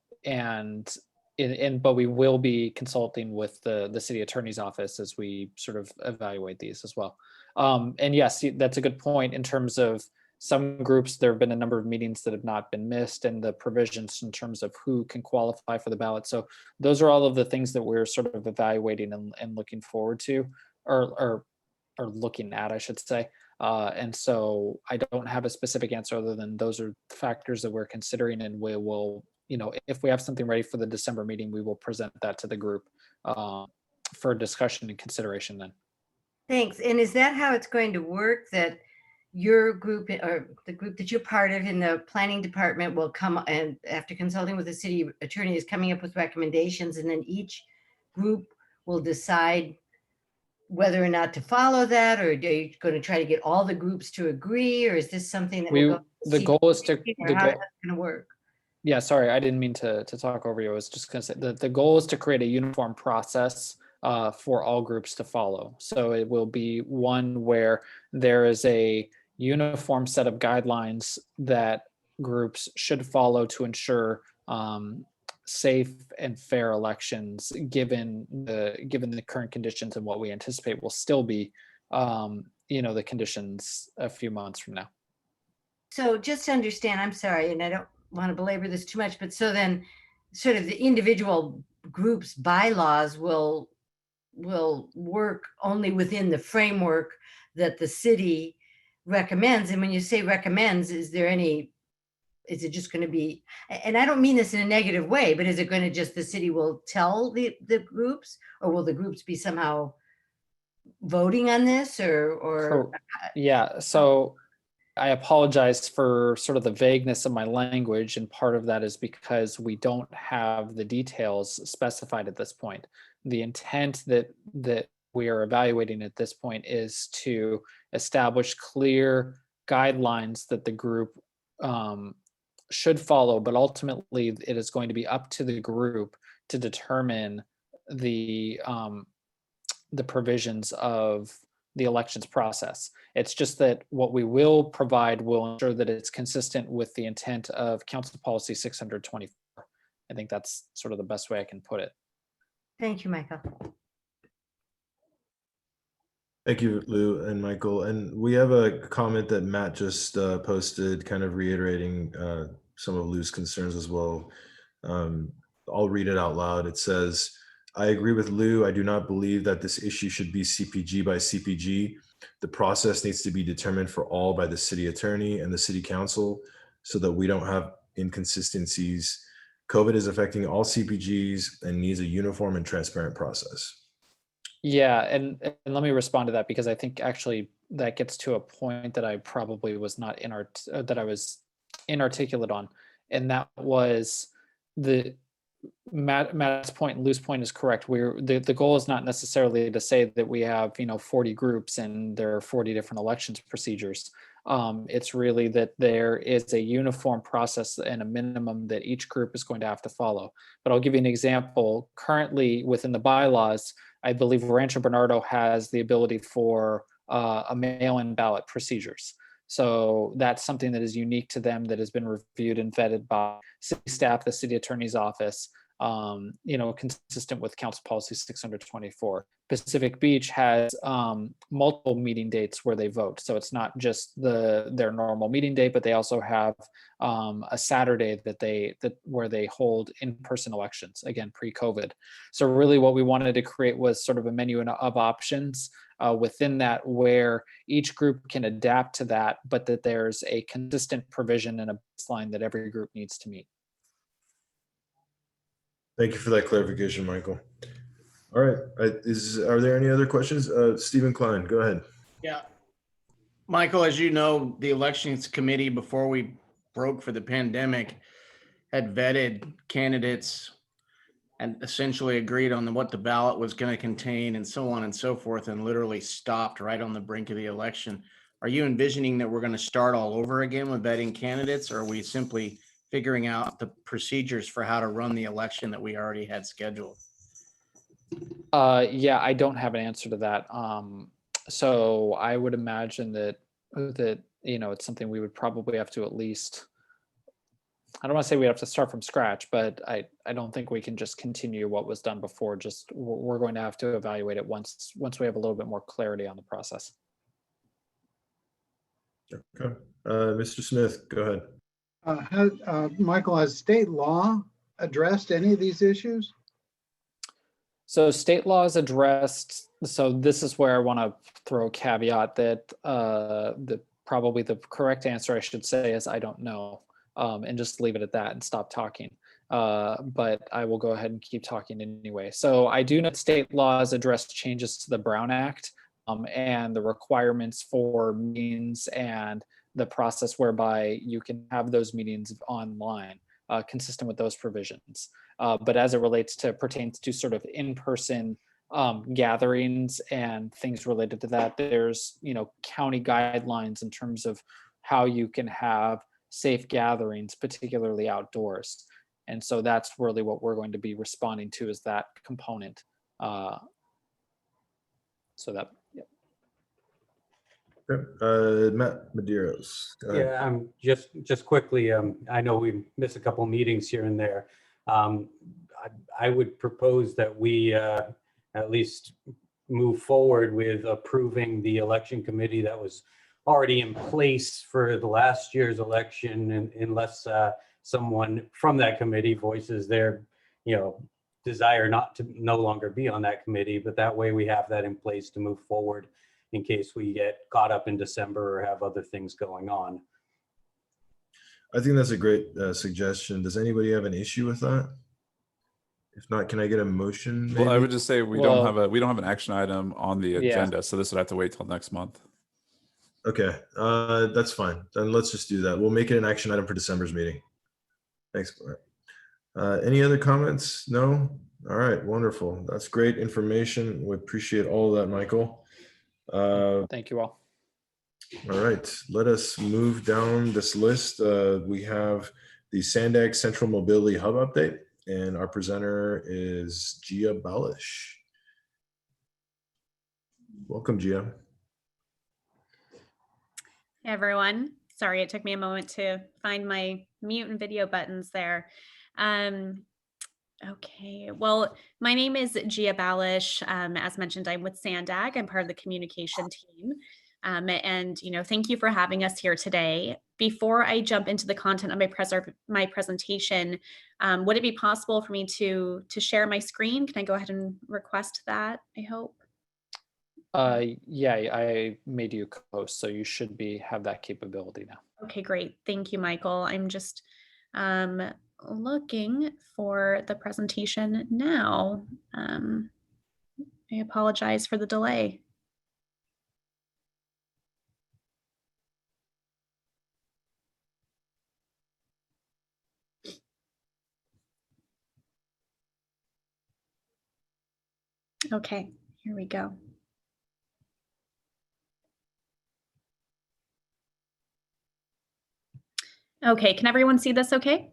we will be consulting with the city attorney's office as we sort of evaluate these as well. And yes, that's a good point. In terms of some groups, there have been a number of meetings that have not been missed, and the provisions in terms of who can qualify for the ballot. So those are all of the things that we're sort of evaluating and looking forward to, or looking at, I should say. And so I don't have a specific answer other than those are factors that we're considering, and we will, if we have something ready for the December meeting, we will present that to the group for discussion and consideration then. Thanks. And is that how it's going to work, that your group or the group that you're part of in the planning department will come and after consulting with the city attorney is coming up with recommendations, and then each group will decide whether or not to follow that, or are you going to try to get all the groups to agree, or is this something that will go to the goal is to how that's going to work? Yeah, sorry, I didn't mean to talk over you. I was just going to say that the goal is to create a uniform process for all groups to follow. So it will be one where there is a uniform set of guidelines that groups should follow to ensure safe and fair elections, given the current conditions and what we anticipate will still be, the conditions a few months from now. So just to understand, I'm sorry, and I don't want to belabor this too much, but so then sort of the individual groups' bylaws will work only within the framework that the city recommends. And when you say recommends, is it just going to be, and I don't mean this in a negative way, but is it going to just, the city will tell the groups, or will the groups be somehow voting on this or? Yeah, so I apologize for sort of the vagueness of my language, and part of that is because we don't have the details specified at this point. The intent that we are evaluating at this point is to establish clear guidelines that the group should follow, but ultimately it is going to be up to the group to determine the provisions of the elections process. It's just that what we will provide will ensure that it's consistent with the intent of Council Policy 624. I think that's sort of the best way I can put it. Thank you, Michael. Thank you, Lou and Michael. And we have a comment that Matt just posted, kind of reiterating some of Lou's concerns as well. I'll read it out loud. It says, I agree with Lou. I do not believe that this issue should be CPG by CPG. The process needs to be determined for all by the city attorney and the city council so that we don't have inconsistencies COVID is affecting all CPGs and needs a uniform and transparent process. Yeah, and let me respond to that because I think actually that gets to a point that I probably was not that I was inarticulate on, and that was the Matt's point and Lou's point is correct. The goal is not necessarily to say that we have 40 groups and there are 40 different elections procedures. It's really that there is a uniform process and a minimum that each group is going to have to follow. But I'll give you an example. Currently within the bylaws, I believe Rancho Bernardo has the ability for a mail-in ballot procedures. So that's something that is unique to them that has been reviewed and vetted by city staff, the city attorney's office, consistent with Council Policy 624. Pacific Beach has multiple meeting dates where they vote. So it's not just their normal meeting date, but they also have a Saturday where they hold in-person elections, again, pre-COVID. So really what we wanted to create was sort of a menu of options within that where each group can adapt to that, but that there's a consistent provision and a baseline that every group needs to meet. Thank you for that clarification, Michael. All right, are there any other questions? Stephen Klein, go ahead. Yeah. Michael, as you know, the elections committee, before we broke for the pandemic, had vetted candidates and essentially agreed on what the ballot was going to contain and so on and so forth, and literally stopped right on the brink of the election. Are you envisioning that we're going to start all over again with vetting candidates, or are we simply figuring out the procedures for how to run the election that we already had scheduled? Yeah, I don't have an answer to that. So I would imagine that it's something we would probably have to at least, I don't want to say we have to start from scratch, but I don't think we can just continue what was done before. Just we're going to have to evaluate it once we have a little bit more clarity on the process. Okay, Mr. Smith, go ahead. Michael, has state law addressed any of these issues? So state law is addressed. So this is where I want to throw a caveat that probably the correct answer I should say is I don't know, and just leave it at that and stop talking. But I will go ahead and keep talking anyway. So I do know state laws address changes to the Brown Act and the requirements for meetings and the process whereby you can have those meetings online, consistent with those provisions. But as it pertains to sort of in-person gatherings and things related to that, there's county guidelines in terms of how you can have safe gatherings, particularly outdoors. And so that's really what we're going to be responding to, is that component. So that. Matt Medeiros. Yeah, just quickly, I know we missed a couple of meetings here and there. I would propose that we at least move forward with approving the election committee that was already in place for the last year's election, and unless someone from that committee voices their desire not to no longer be on that committee. But that way we have that in place to move forward in case we get caught up in December or have other things going on. I think that's a great suggestion. Does anybody have an issue with that? If not, can I get a motion? Well, I would just say we don't have an action item on the agenda, so this would have to wait till next month. Okay, that's fine. Then let's just do that. We'll make it an action item for December's meeting. Thanks. Any other comments? No? All right, wonderful. That's great information. We appreciate all of that, Michael. Thank you all. All right, let us move down this list. We have the SANDAG Central Mobility Hub update, and our presenter is Gia Balish. Welcome, Gia. Hey, everyone. Sorry, it took me a moment to find my mute and video buttons there. Okay, well, my name is Gia Balish. As mentioned, I'm with SANDAG. I'm part of the communication team. And thank you for having us here today. Before I jump into the content of my presentation, would it be possible for me to share my screen? Can I go ahead and request that, I hope? Yeah, I made you co-host, so you should have that capability now. Okay, great. Thank you, Michael. I'm just looking for the presentation now. I apologize for the delay. Okay, here we go. Okay, can everyone see this okay?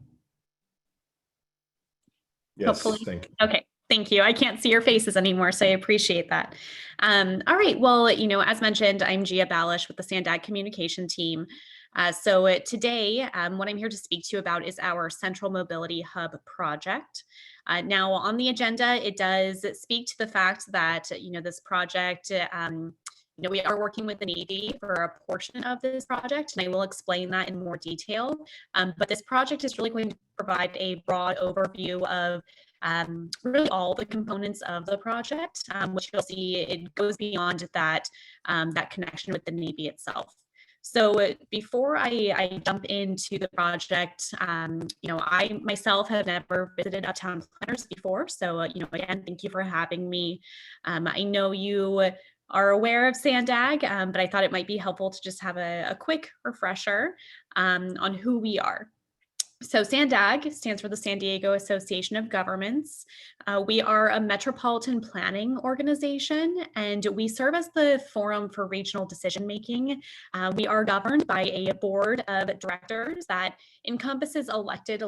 Yes, Hopefully. thank you. Okay, thank you. I can't see your faces anymore, so I appreciate that. All right, well, as mentioned, I'm Gia Balish with the SANDAG communication team. So today, what I'm here to speak to you about is our Central Mobility Hub project. Now, on the agenda, it does speak to the fact that, this project, we are working with the Navy for a portion of this project, and I will explain that in more detail. But this project is really going to provide a broad overview of really all the components of the project, which you'll see it goes beyond that, that connection with the Navy itself. So before I jump into the project, I myself have never visited Uptown Planners before. So, again, thank you for having me. I know you are aware of SANDAG, but I thought it might be helpful to just have a quick refresher on who we are. So SANDAG stands for the San Diego Association of Governments. We are a metropolitan planning organization, and we serve as the forum for regional decision-making. We are governed by a board of directors that encompasses elected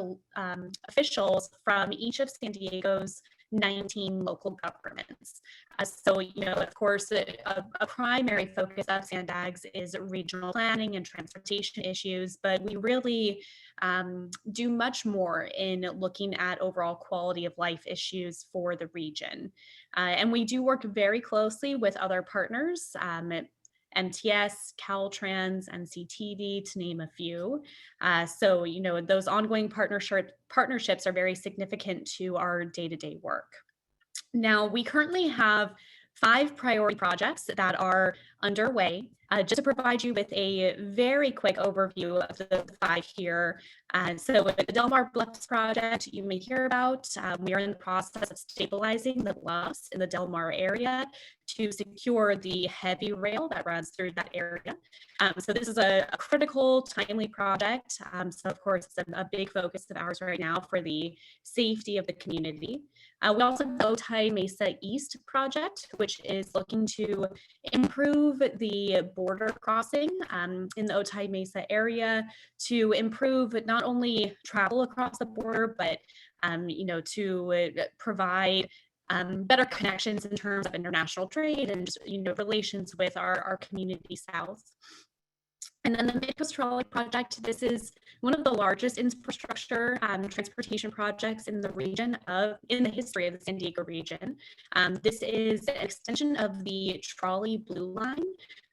officials from each of San Diego's 19 local governments. So, of course, a primary focus of SANDAG's is regional planning and transportation issues, but we really do much more in looking at overall quality of life issues for the region. And we do work very closely with other partners, MTS, Caltrans, NCTV, to name a few. So, those ongoing partnerships are very significant to our day-to-day work. Now, we currently have 5 priority projects that are underway. Just to provide you with a very quick overview of the 5 here. So with the Delmar Bluffs project you may hear about, we are in the process of stabilizing the bluffs in the Delmar area to secure the heavy rail that runs through that area. So this is a critical, timely project. So of course, it's a big focus of ours right now for the safety of the community. We also have the Otay Mesa East project, which is looking to improve the border crossing in the Otay Mesa area to improve not only travel across the border, but to provide better connections in terms of international trade and relations with our community south. And then the Midcoast Trolley project, this is one of the largest infrastructure transportation projects in the history of the San Diego region. This is an extension of the trolley Blue Line.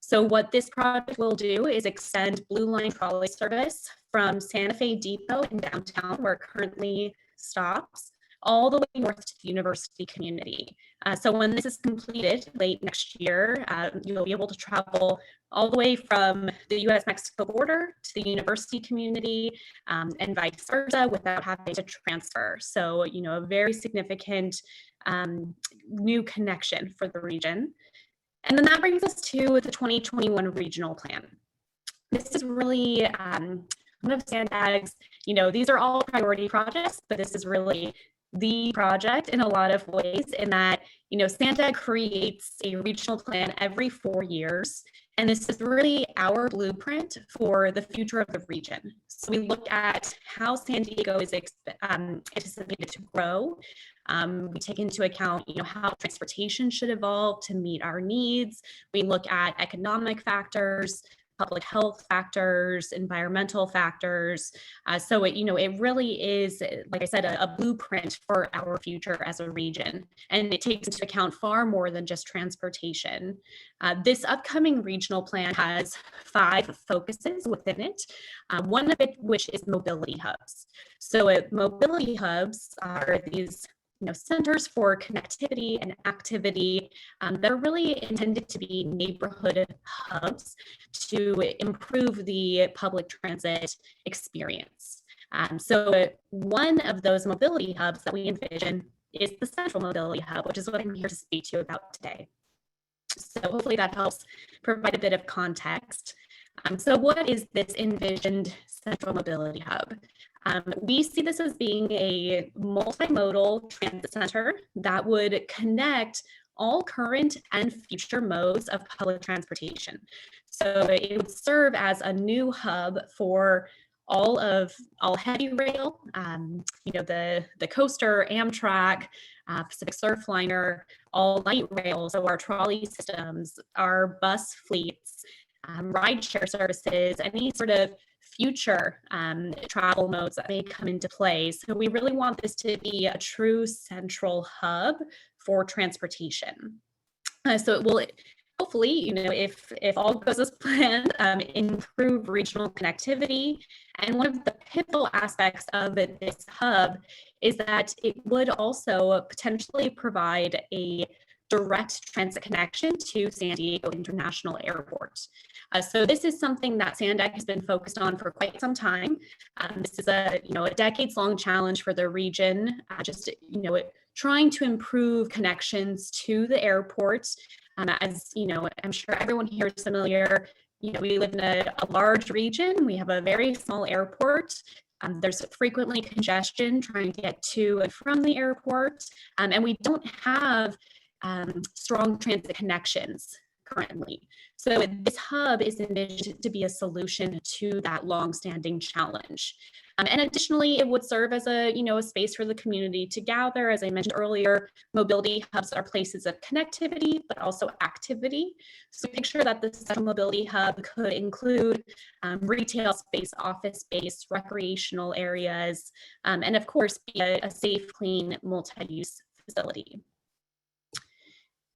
So what this project will do is extend Blue Line trolley service from Santa Fe Depot in downtown, where it currently stops, all the way north to the university community. So when this is completed late next year, you'll be able to travel all the way from the US-Mexico border to the university community and vice versa without having to transfer. So, a very significant new connection for the region. And then that brings us to the 2021 regional plan. This is really one of SANDAG's, these are all priority projects, but this is really the project in a lot of ways in that, SANDAG creates a regional plan every 4 years. And this is really our blueprint for the future of the region. So we look at how San Diego is anticipated to grow. We take into account, how transportation should evolve to meet our needs. We look at economic factors, public health factors, environmental factors. So it really is, like I said, a blueprint for our future as a region. And it takes into account far more than just transportation. This upcoming regional plan has 5 focuses within it, one of it which is mobility hubs. So mobility hubs are these centers for connectivity and activity that are really intended to be neighborhood hubs to improve the public transit experience. So one of those mobility hubs that we envision is the Central Mobility Hub, which is what I'm here to speak to you about today. So hopefully that helps provide a bit of context. So what is this envisioned Central Mobility Hub? We see this as being a multimodal transit center that would connect all current and future modes of public transportation. So it would serve as a new hub for all heavy rail, the coaster, Amtrak, Pacific Surfliner, all light rail, so our trolley systems, our bus fleets, rideshare services, any sort of future travel modes that may come into play. So we really want this to be a true central hub for transportation. So it will hopefully, if all goes as planned, improve regional connectivity. And one of the pivotal aspects of this hub is that it would also potentially provide a direct transit connection to San Diego International Airport. So this is something that SANDAG has been focused on for quite some time. This is a decades-long challenge for the region, trying to improve connections to the airport. As I'm sure everyone here is familiar. We live in a large region. We have a very small airport. There's frequently congestion trying to get to and from the airport, and we don't have strong transit connections currently. So this hub is envisioned to be a solution to that long-standing challenge. And additionally, it would serve as a space for the community to gather. As I mentioned earlier, mobility hubs are places of connectivity, but also activity. So picture that the Central Mobility Hub could include retail space, office space, recreational areas, and of course, be a safe, clean, multi-use facility.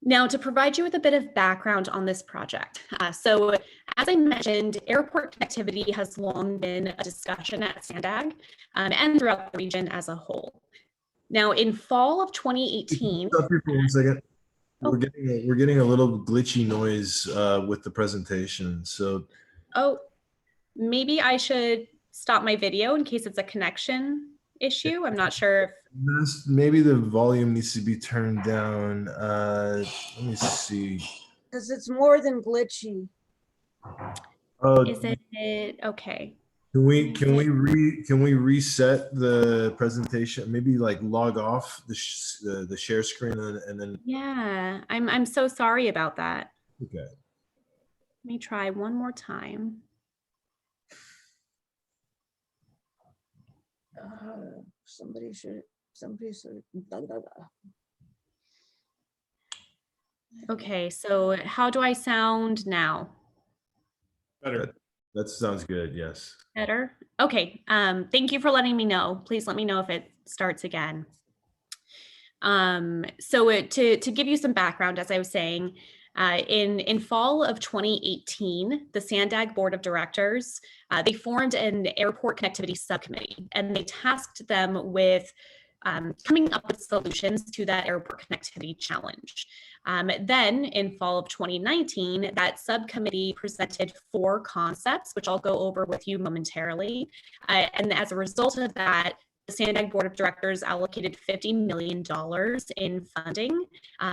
Now, to provide you with a bit of background on this project. So as I mentioned, airport connectivity has long been a discussion at SANDAG and throughout the region as a whole. Now, in fall of 2018. Stop here for 1 second. We're getting a little glitchy noise with the presentation. So. Oh, maybe I should stop my video in case it's a connection issue. I'm not sure if. Maybe the volume needs to be turned down. Let me see. Because it's more than glitchy. Oh, is it okay? Can we reset the presentation? Maybe like log off the share screen and then. Yeah, I'm so sorry about that. Okay. Let me try one more time. Somebody should. Blah, blah, blah. Okay, so how do I sound now? Better. That sounds good. Yes. Better? Okay. Thank you for letting me know. Please let me know if it starts again. So to give you some background, as I was saying, in fall of 2018, the SANDAG Board of Directors, they formed an airport connectivity subcommittee, and they tasked them with coming up with solutions to that airport connectivity challenge. Then in fall of 2019, that subcommittee presented 4 concepts, which I'll go over with you momentarily. And as a result of that, the SANDAG Board of Directors allocated $50 million in funding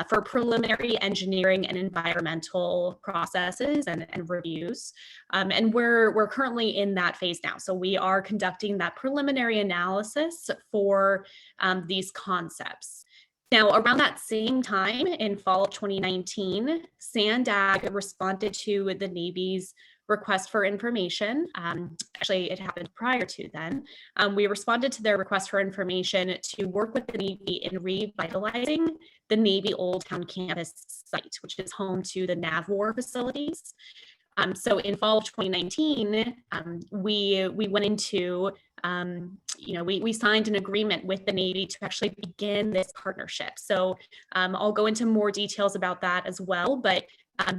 for preliminary engineering and environmental processes and reviews. And we're currently in that phase now. So we are conducting that preliminary analysis for these concepts. Now, around that same time in fall of 2019, SANDAG responded to the Navy's request for information. Actually, it happened prior to then. We responded to their request for information to work with the Navy in revitalizing the Navy Old Town campus site, which is home to the NAVWAR facilities. So in fall of 2019, we went into, we signed an agreement with the Navy to actually begin this partnership. So I'll go into more details about that as well, but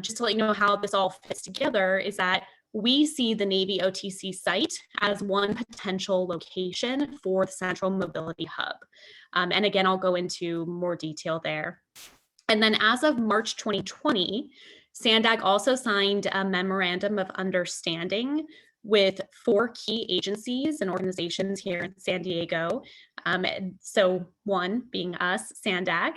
just to let you know how this all fits together is that we see the Navy OTC site as one potential location for the Central Mobility Hub. And again, I'll go into more detail there. And then as of March 2020, SANDAG also signed a memorandum of understanding with 4 key agencies and organizations here in San Diego. So one being us, SANDAG,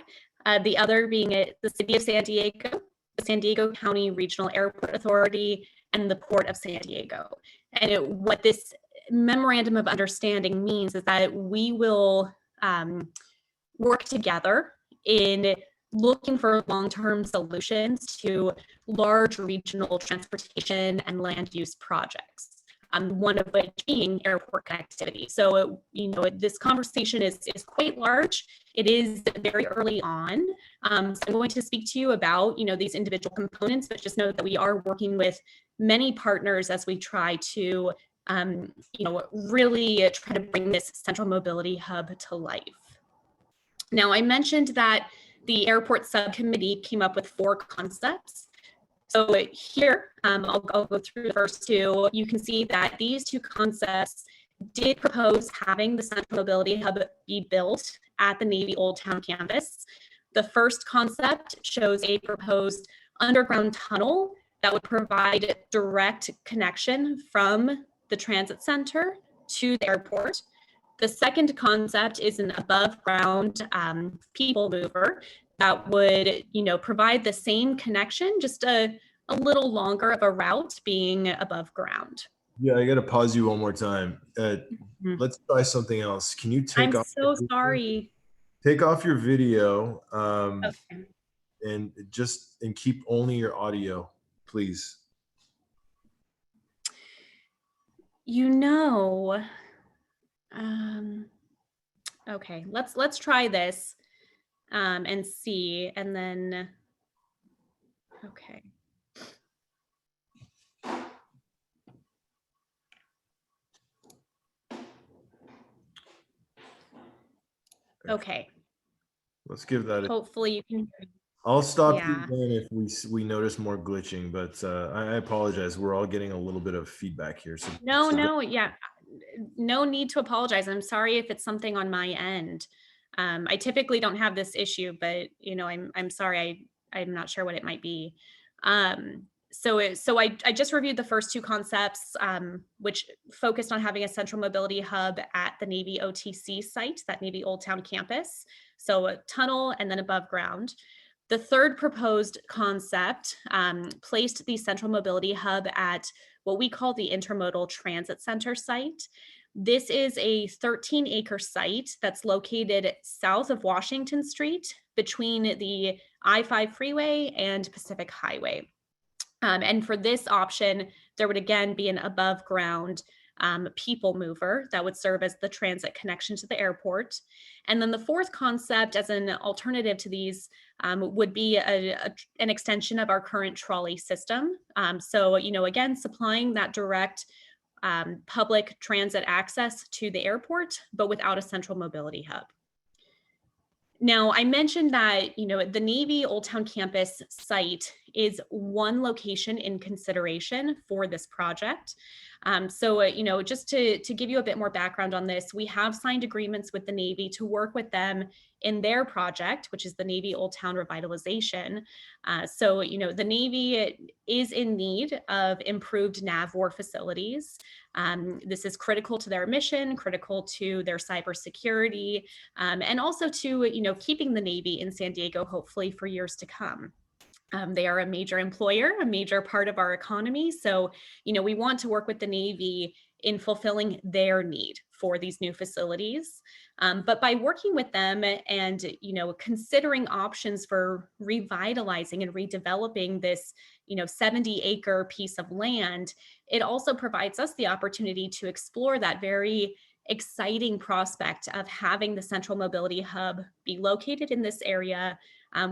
the other being the City of San Diego, the San Diego County Regional Airport Authority, and the Port of San Diego. And what this memorandum of understanding means is that we will work together in looking for long-term solutions to large regional transportation and land use projects, one of which being airport connectivity. So, this conversation is quite large. It is very early on. So I'm going to speak to you about, these individual components, but just know that we are working with many partners as we try to, really try to bring this central mobility hub to life. Now, I mentioned that the airport subcommittee came up with 4 concepts. So here, I'll go through the first 2. You can see that these 2 concepts did propose having the Central Mobility Hub be built at the Navy Old Town campus. The first concept shows a proposed underground tunnel that would provide direct connection from the transit center to the airport. The second concept is an above ground people mover that would, provide the same connection, just a little longer of a route being above ground. Yeah, I got to pause you one more time. Let's try something else. Can you take off? I'm so sorry. Take off your video Okay. and keep only your audio, please. Okay, let's try this and see, and then, okay. Okay. Let's give that. Hopefully you can hear me. I'll stop you Yeah. again if we notice more glitching, but I apologize. We're all getting a little bit of feedback here. So Yeah, no need to apologize. I'm sorry if it's something on my end. I typically don't have this issue, but I'm sorry. I'm not sure what it might be. So I just reviewed the first 2 concepts, which focused on having a central mobility hub at the Navy OTC site, that Navy Old Town campus. So a tunnel and then above ground. The third proposed concept placed the central mobility hub at what we call the Intermodal Transit Center site. This is a 13-acre site that's located south of Washington Street between the I-5 freeway and Pacific Highway. And for this option, there would again be an above ground people mover that would serve as the transit connection to the airport. And then the fourth concept as an alternative to these would be an extension of our current trolley system. So, again, supplying that direct public transit access to the airport, but without a central mobility hub. Now, I mentioned that, the Navy Old Town campus site is one location in consideration for this project. So, just to give you a bit more background on this, we have signed agreements with the Navy to work with them in their project, which is the Navy Old Town revitalization. So, the Navy is in need of improved NAVWAR facilities. This is critical to their mission, critical to their cybersecurity, and also to, keeping the Navy in San Diego, hopefully for years to come. They are a major employer, a major part of our economy. So, we want to work with the Navy in fulfilling their need for these new facilities. But by working with them and, considering options for revitalizing and redeveloping this, 70-acre piece of land, it also provides us the opportunity to explore that very exciting prospect of having the Central Mobility Hub be located in this area,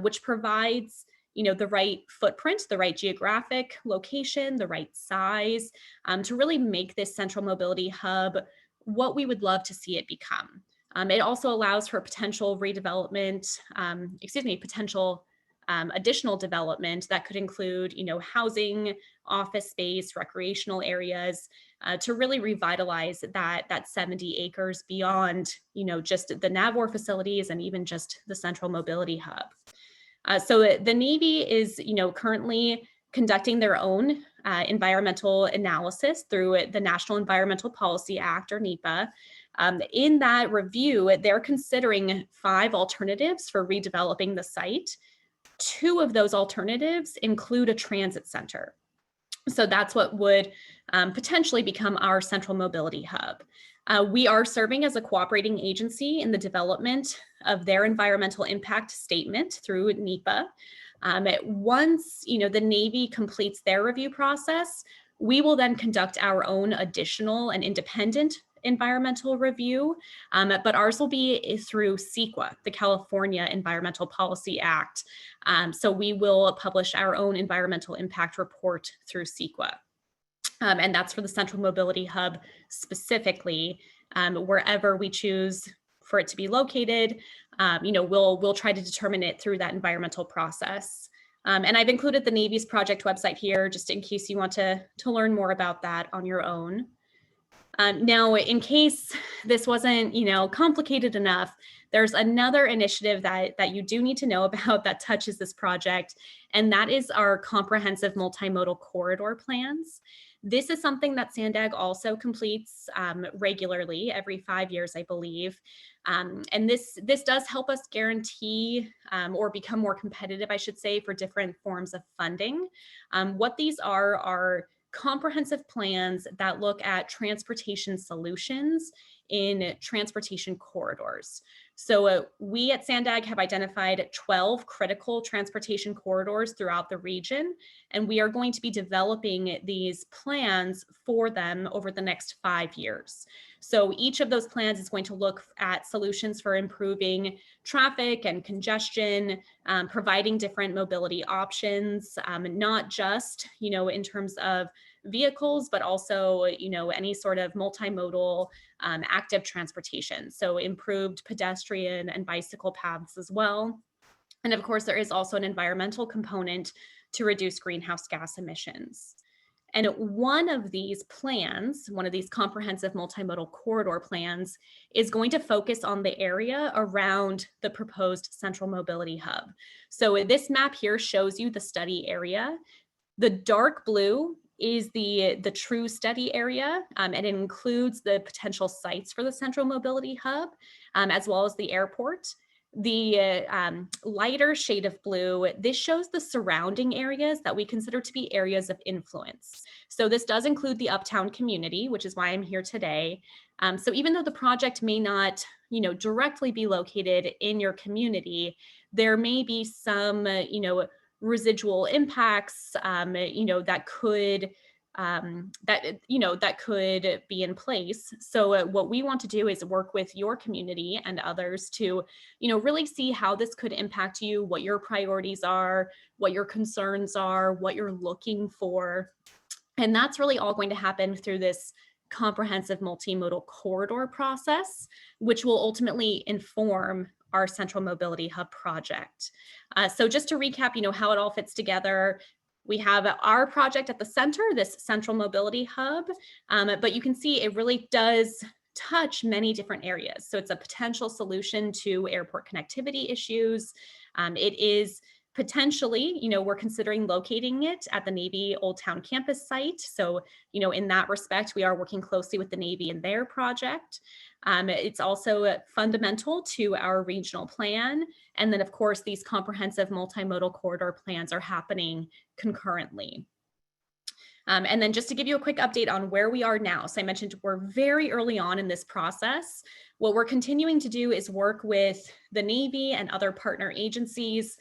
which provides the right footprint, the right geographic location, the right size, to really make this Central Mobility Hub what we would love to see it become. It also allows for potential redevelopment, potential additional development that could include, housing, office space, recreational areas, to really revitalize that 70 acres beyond, just the NAVWAR facilities and even just the Central Mobility Hub. So the Navy is, currently conducting their own environmental analysis through the National Environmental Policy Act, or NEPA. In that review, they're considering 5 alternatives for redeveloping the site. 2 of those alternatives include a transit center. So that's what would potentially become our central mobility hub. We are serving as a cooperating agency in the development of their environmental impact statement through NEPA. Once the Navy completes their review process, we will then conduct our own additional and independent environmental review, but ours will be through CEQA, the California Environmental Policy Act. So we will publish our own environmental impact report through CEQA. And that's for the Central Mobility Hub specifically. Wherever we choose for it to be located, we'll try to determine it through that environmental process. And I've included the Navy's project website here, just in case you want to learn more about that on your own. Now, in case this wasn't, complicated enough, there's another initiative that you do need to know about that touches this project, and that is our comprehensive multimodal corridor plans. This is something that SANDAG also completes regularly, every 5 years, I believe. And this does help us guarantee or become more competitive, I should say, for different forms of funding. What these are comprehensive plans that look at transportation solutions in transportation corridors. So we at SANDAG have identified 12 critical transportation corridors throughout the region, and we are going to be developing these plans for them over the next 5 years. So each of those plans is going to look at solutions for improving traffic and congestion, providing different mobility options, not just, in terms of vehicles, but also, any sort of multimodal active transportation. So improved pedestrian and bicycle paths as well. And of course, there is also an environmental component to reduce greenhouse gas emissions. And one of these plans, one of these comprehensive multimodal corridor plans, is going to focus on the area around the proposed central mobility hub. So this map here shows you the study area. The dark blue is the true study area, and it includes the potential sites for the central mobility hub, as well as the airport. The lighter shade of blue, this shows the surrounding areas that we consider to be areas of influence. So this does include the Uptown community, which is why I'm here today. So even though the project may not, directly be located in your community, there may be some, residual impacts, that could that could be in place. So what we want to do is work with your community and others to, really see how this could impact you, what your priorities are, what your concerns are, what you're looking for. And that's really all going to happen through this comprehensive multimodal corridor process, which will ultimately inform our Central Mobility Hub project. So just to recap, how it all fits together, we have our project at the center, this Central Mobility Hub, but you can see it really does touch many different areas. So it's a potential solution to airport connectivity issues. It is potentially, we're considering locating it at the Navy Old Town campus site. So, in that respect, we are working closely with the Navy in their project. It's also fundamental to our regional plan. And then, of course, these comprehensive multimodal corridor plans are happening concurrently. And then just to give you a quick update on where we are now. So I mentioned we're very early on in this process. What we're continuing to do is work with the Navy and other partner agencies,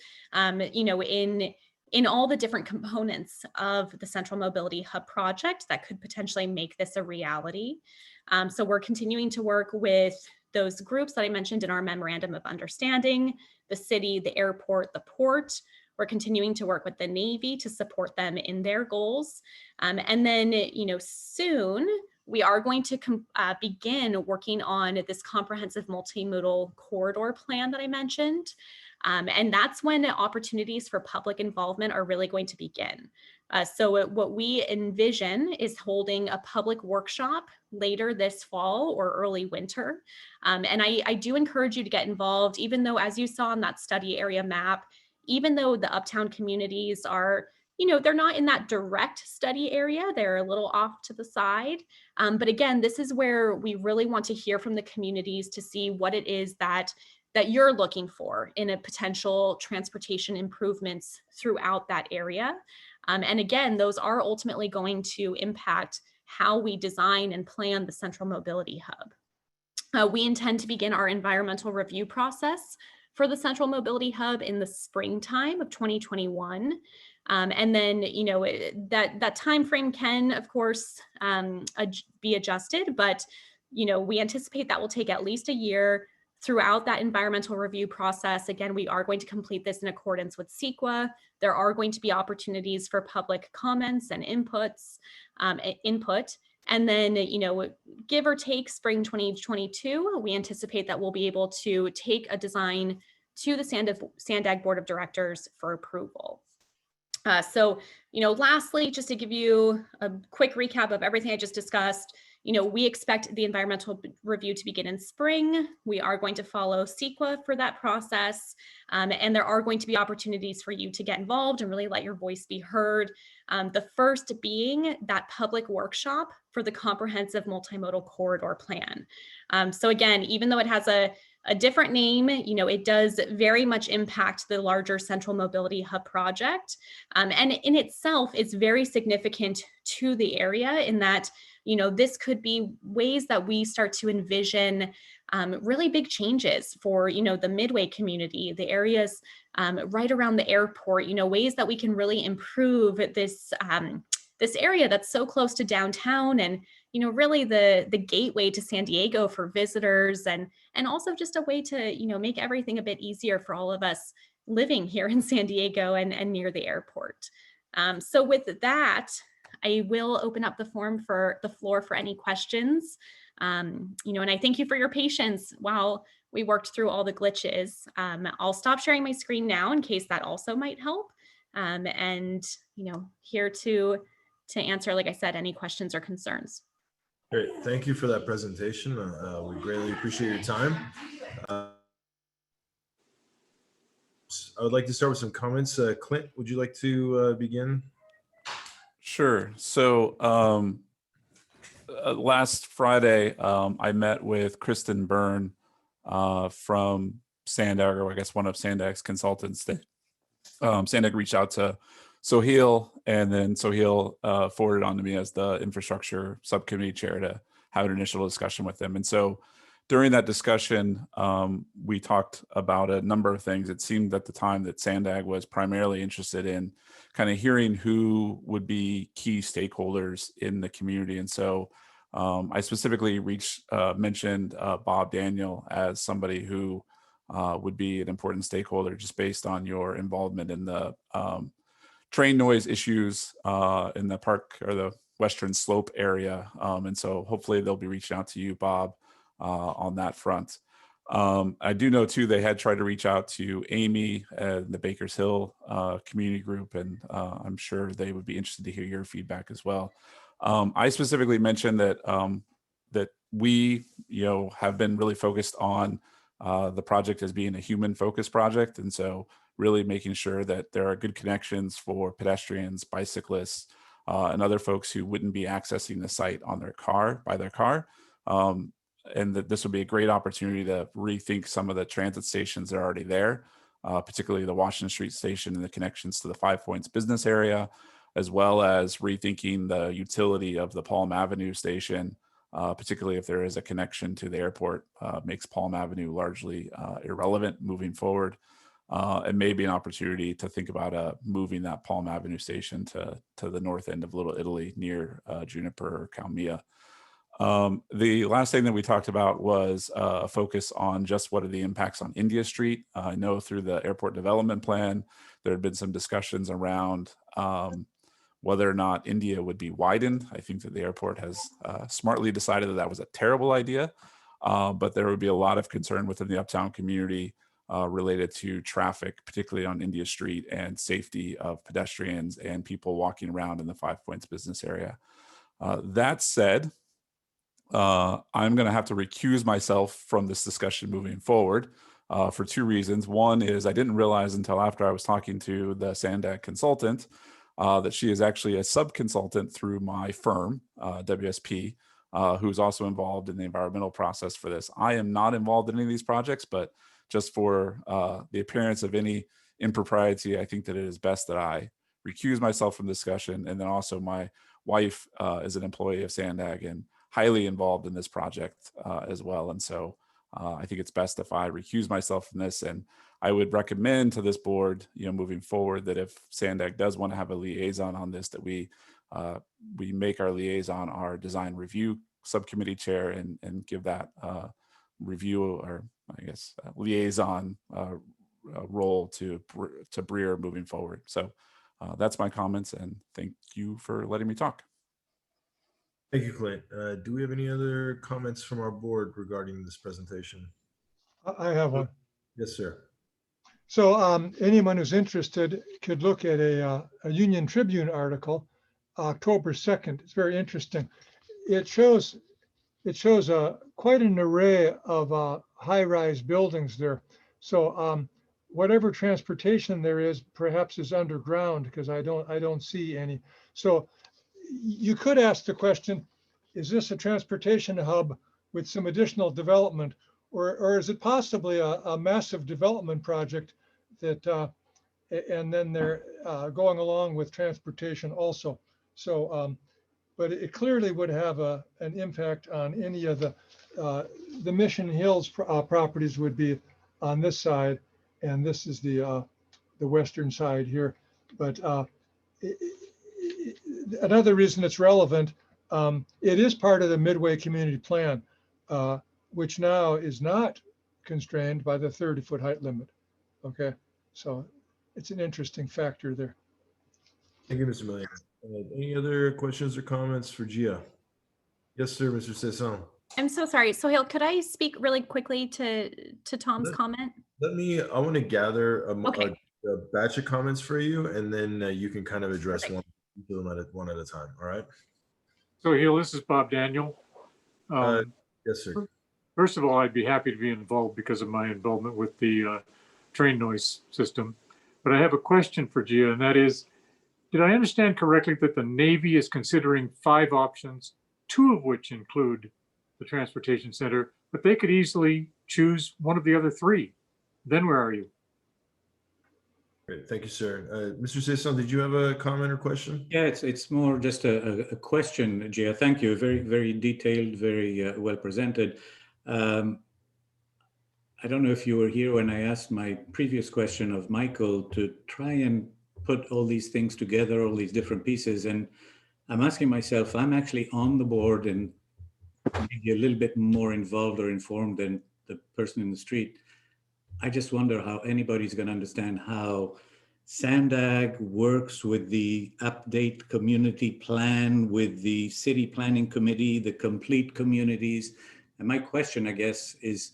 in all the different components of the Central Mobility Hub project that could potentially make this a reality. So we're continuing to work with those groups that I mentioned in our memorandum of understanding, the city, the airport, the port. We're continuing to work with the Navy to support them in their goals. And then, soon we are going to begin working on this comprehensive multimodal corridor plan that I mentioned. And that's when opportunities for public involvement are really going to begin. So what we envision is holding a public workshop later this fall or early winter. And I do encourage you to get involved, even though, as you saw on that study area map, even though the Uptown communities are they're not in that direct study area. They're a little off to the side. But again, this is where we really want to hear from the communities to see what it is that you're looking for in a potential transportation improvements throughout that area. And again, those are ultimately going to impact how we design and plan the Central Mobility Hub. We intend to begin our environmental review process for the Central Mobility Hub in the springtime of 2021. And then, that time frame can, of course, be adjusted, but, we anticipate that will take at least a year. Throughout that environmental review process, again, we are going to complete this in accordance with CEQA. There are going to be opportunities for public comments and input. And then, give or take spring 2022, we anticipate that we'll be able to take a design to the SANDAG Board of Directors for approval. So, lastly, just to give you a quick recap of everything I just discussed, we expect the environmental review to begin in spring. We are going to follow CEQA for that process. And there are going to be opportunities for you to get involved and really let your voice be heard. The first being that public workshop for the comprehensive multimodal corridor plan. So again, even though it has a different name, it does very much impact the larger Central Mobility Hub project. And in itself, it's very significant to the area in that, this could be ways that we start to envision really big changes for, the Midway community, the areas right around the airport, ways that we can really improve this, this area that's so close to downtown and, really the gateway to San Diego for visitors and also just a way to, make everything a bit easier for all of us living here in San Diego and near the airport. So with that, I will open up the floor for any questions. And I thank you for your patience while we worked through all the glitches. I'll stop sharing my screen now in case that also might help. And, here to answer, like I said, any questions or concerns. Great, thank you for that presentation. We greatly appreciate your time. I would like to start with some comments. Clint, would you like to begin? Sure. So last Friday, I met with Kristen Byrne from SANDAG, or I guess one of SANDAG's consultants. SANDAG reached out to Sohail, and then Sohail forwarded on to me as the infrastructure subcommittee chair to have an initial discussion with them. And so during that discussion, we talked about a number of things. It seemed at the time that SANDAG was primarily interested in kind of hearing who would be key stakeholders in the community. And so I specifically mentioned Bob Daniel as somebody who would be an important stakeholder just based on your involvement in the train noise issues in the park or the Western Slope area. And so hopefully they'll be reaching out to you, Bob, on that front. I do know too, they had tried to reach out to Amy and the Bakers Hill community group, and I'm sure they would be interested to hear your feedback as well. I specifically mentioned that that we, have been really focused on the project as being a human-focused project, and so really making sure that there are good connections for pedestrians, bicyclists, and other folks who wouldn't be accessing the site on by their car. And that this would be a great opportunity to rethink some of the transit stations that are already there, particularly the Washington Street station and the connections to the 5 Points business area, as well as rethinking the utility of the Palm Avenue station, particularly if there is a connection to the airport, makes Palm Avenue largely irrelevant moving forward. And maybe an opportunity to think about moving that Palm Avenue station to the north end of Little Italy near Juniper or Calmia. The last thing that we talked about was a focus on just what are the impacts on India Street. I know through the airport development plan, there had been some discussions around whether or not India would be widened. I think that the airport has smartly decided that that was a terrible idea, but there would be a lot of concern within the Uptown community related to traffic, particularly on India Street, and safety of pedestrians and people walking around in the 5 Points business area. That said, I'm going to have to recuse myself from this discussion moving forward for two reasons. One is I didn't realize until after I was talking to the SANDAG consultant that she is actually a sub-consultant through my firm, WSP, who's also involved in the environmental process for this. I am not involved in any of these projects, but just for the appearance of any impropriety, I think that it is best that I recuse myself from discussion. And then also my wife is an employee of SANDAG and highly involved in this project as well. And so I think it's best if I recuse myself from this. And I would recommend to this board, moving forward, that if SANDAG does want to have a liaison on this, that we make our liaison our design review subcommittee chair and give that review, or I guess liaison role to Breer moving forward. So that's my comments, and thank you for letting me talk. Thank you, Clint. Do we have any other comments from our board regarding this presentation? I have one. Yes, sir. So anyone who's interested could look at a Union Tribune article, October 2nd. It's very interesting. It shows quite an array of high-rise buildings there. So whatever transportation there is, perhaps is underground, because I don't see any. So you could ask the question, is this a transportation hub with some additional development, or is it possibly a massive development project that, and then they're going along with transportation also? So, but it clearly would have an impact on any of the Mission Hills properties would be on this side, and this is the western side here. But another reason it's relevant, it is part of the Midway Community Plan, which now is not constrained by the 30-foot height limit. Okay, so it's an interesting factor there. Thank you, Mr. Millian. Any other questions or comments for Gia? Yes, sir, Mr. Cesson. I'm so sorry. Sohail, could I speak really quickly to Tom's comment? I want to gather a Okay. batch of comments for you, and then you can kind of address one at a time. All right. So Hill, this is Bob Daniel. Yes, sir. First of all, I'd be happy to be involved because of my involvement with the train noise system. But I have a question for Gia, and that is, did I understand correctly that the Navy is considering 5 options, 2 of which include the transportation center, but they could easily choose one of the other 3? Then where are you? Great, thank you, sir. Mr. Cesson, did you have a comment or question? Yeah, it's more just a question, Gia. Thank you. Very, very detailed, very well presented. I don't know if you were here when I asked my previous question of Michael to try and put all these things together, all these different pieces. And I'm asking myself, I'm actually on the board and maybe a little bit more involved or informed than the person in the street. I just wonder how anybody's going to understand how SANDAG works with the update community plan, with the city planning committee, the complete communities. And my question, I guess, is,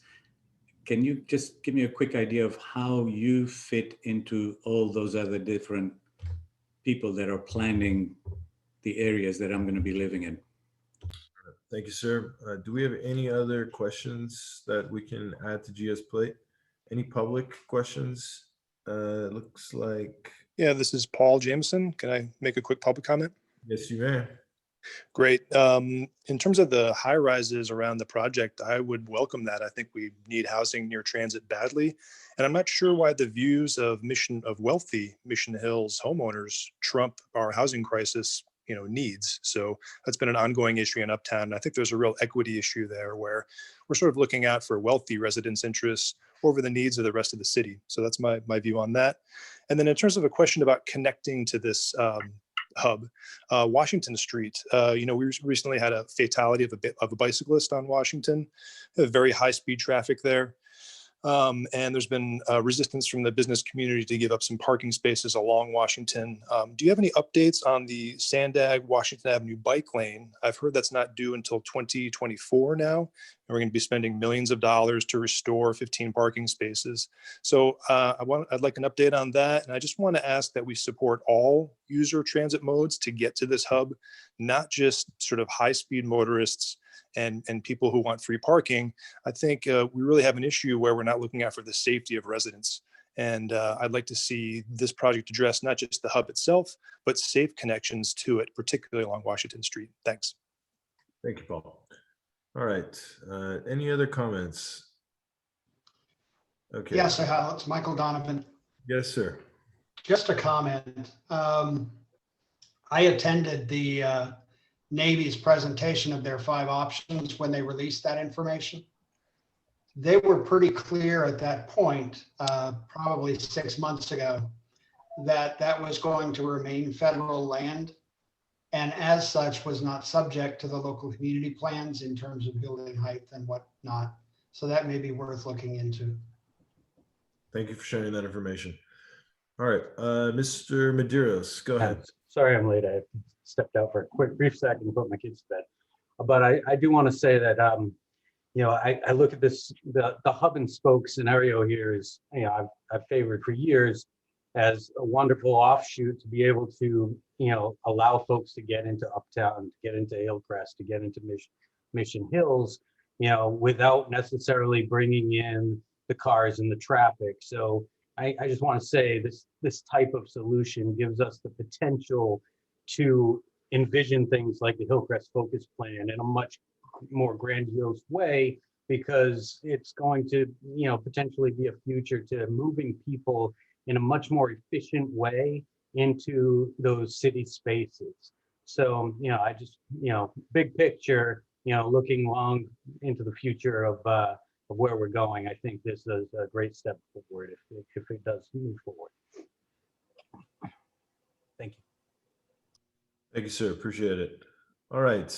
can you just give me a quick idea of how you fit into all those other different people that are planning the areas that I'm going to be living in? Thank you, sir. Do we have any other questions that we can add to Gia's plate? Any public questions? Looks like. Yeah, this is Paul Jameson. Can I make a quick public comment? Yes, you may. Great. In terms of the high rises around the project, I would welcome that. I think we need housing near transit badly. And I'm not sure why the views of wealthy Mission Hills homeowners trump our housing crisis needs. So that's been an ongoing issue in Uptown. I think there's a real equity issue there where we're sort of looking out for wealthy residents' interests over the needs of the rest of the city. So that's my view on that. And then in terms of a question about connecting to this hub, Washington Street, we recently had a fatality of a bicyclist on Washington, very high speed traffic there. And there's been resistance from the business community to give up some parking spaces along Washington. Do you have any updates on the SANDAG Washington Avenue bike lane? I've heard that's not due until 2024 now, and we're going to be spending millions of dollars to restore 15 parking spaces. So I'd like an update on that. And I just want to ask that we support all user transit modes to get to this hub, not just sort of high-speed motorists and people who want free parking. I think we really have an issue where we're not looking out for the safety of residents. And I'd like to see this project address not just the hub itself, but safe connections to it, particularly along Washington Street. Thanks. Thank you, Paul. All right. Any other comments? Okay. Yes, I have. It's Michael Donovan. Yes, sir. Just a comment. I attended the Navy's presentation of their 5 options when they released that information. They were pretty clear at that point, probably 6 months ago, that that was going to remain federal land, and as such was not subject to the local community plans in terms of building height and whatnot. So that may be worth looking into. Thank you for sharing that information. All right, Mr. Medeiros, go ahead. Sorry I'm late. I stepped out for a quick brief second to put my kids to bed. But I do want to say that, you know, I look at this, the hub and spoke scenario here is, you know, I've favored for years as a wonderful offshoot to be able to, you know, allow folks to get into Uptown, to get into Hillcrest, to get into Mission Hills, you know, without necessarily bringing in the cars and the traffic. So I just want to say this type of solution gives us the potential to envision things like the Hillcrest Focus Plan in a much more grandiose way, because it's going to, you know, potentially be a future to moving people in a much more efficient way into those city spaces. So, you know, I just, you know, big picture, you know, looking long into the future of where we're going, I think this is a great step forward if it does move forward. Thank you. Thank you, sir. Appreciate it. All right,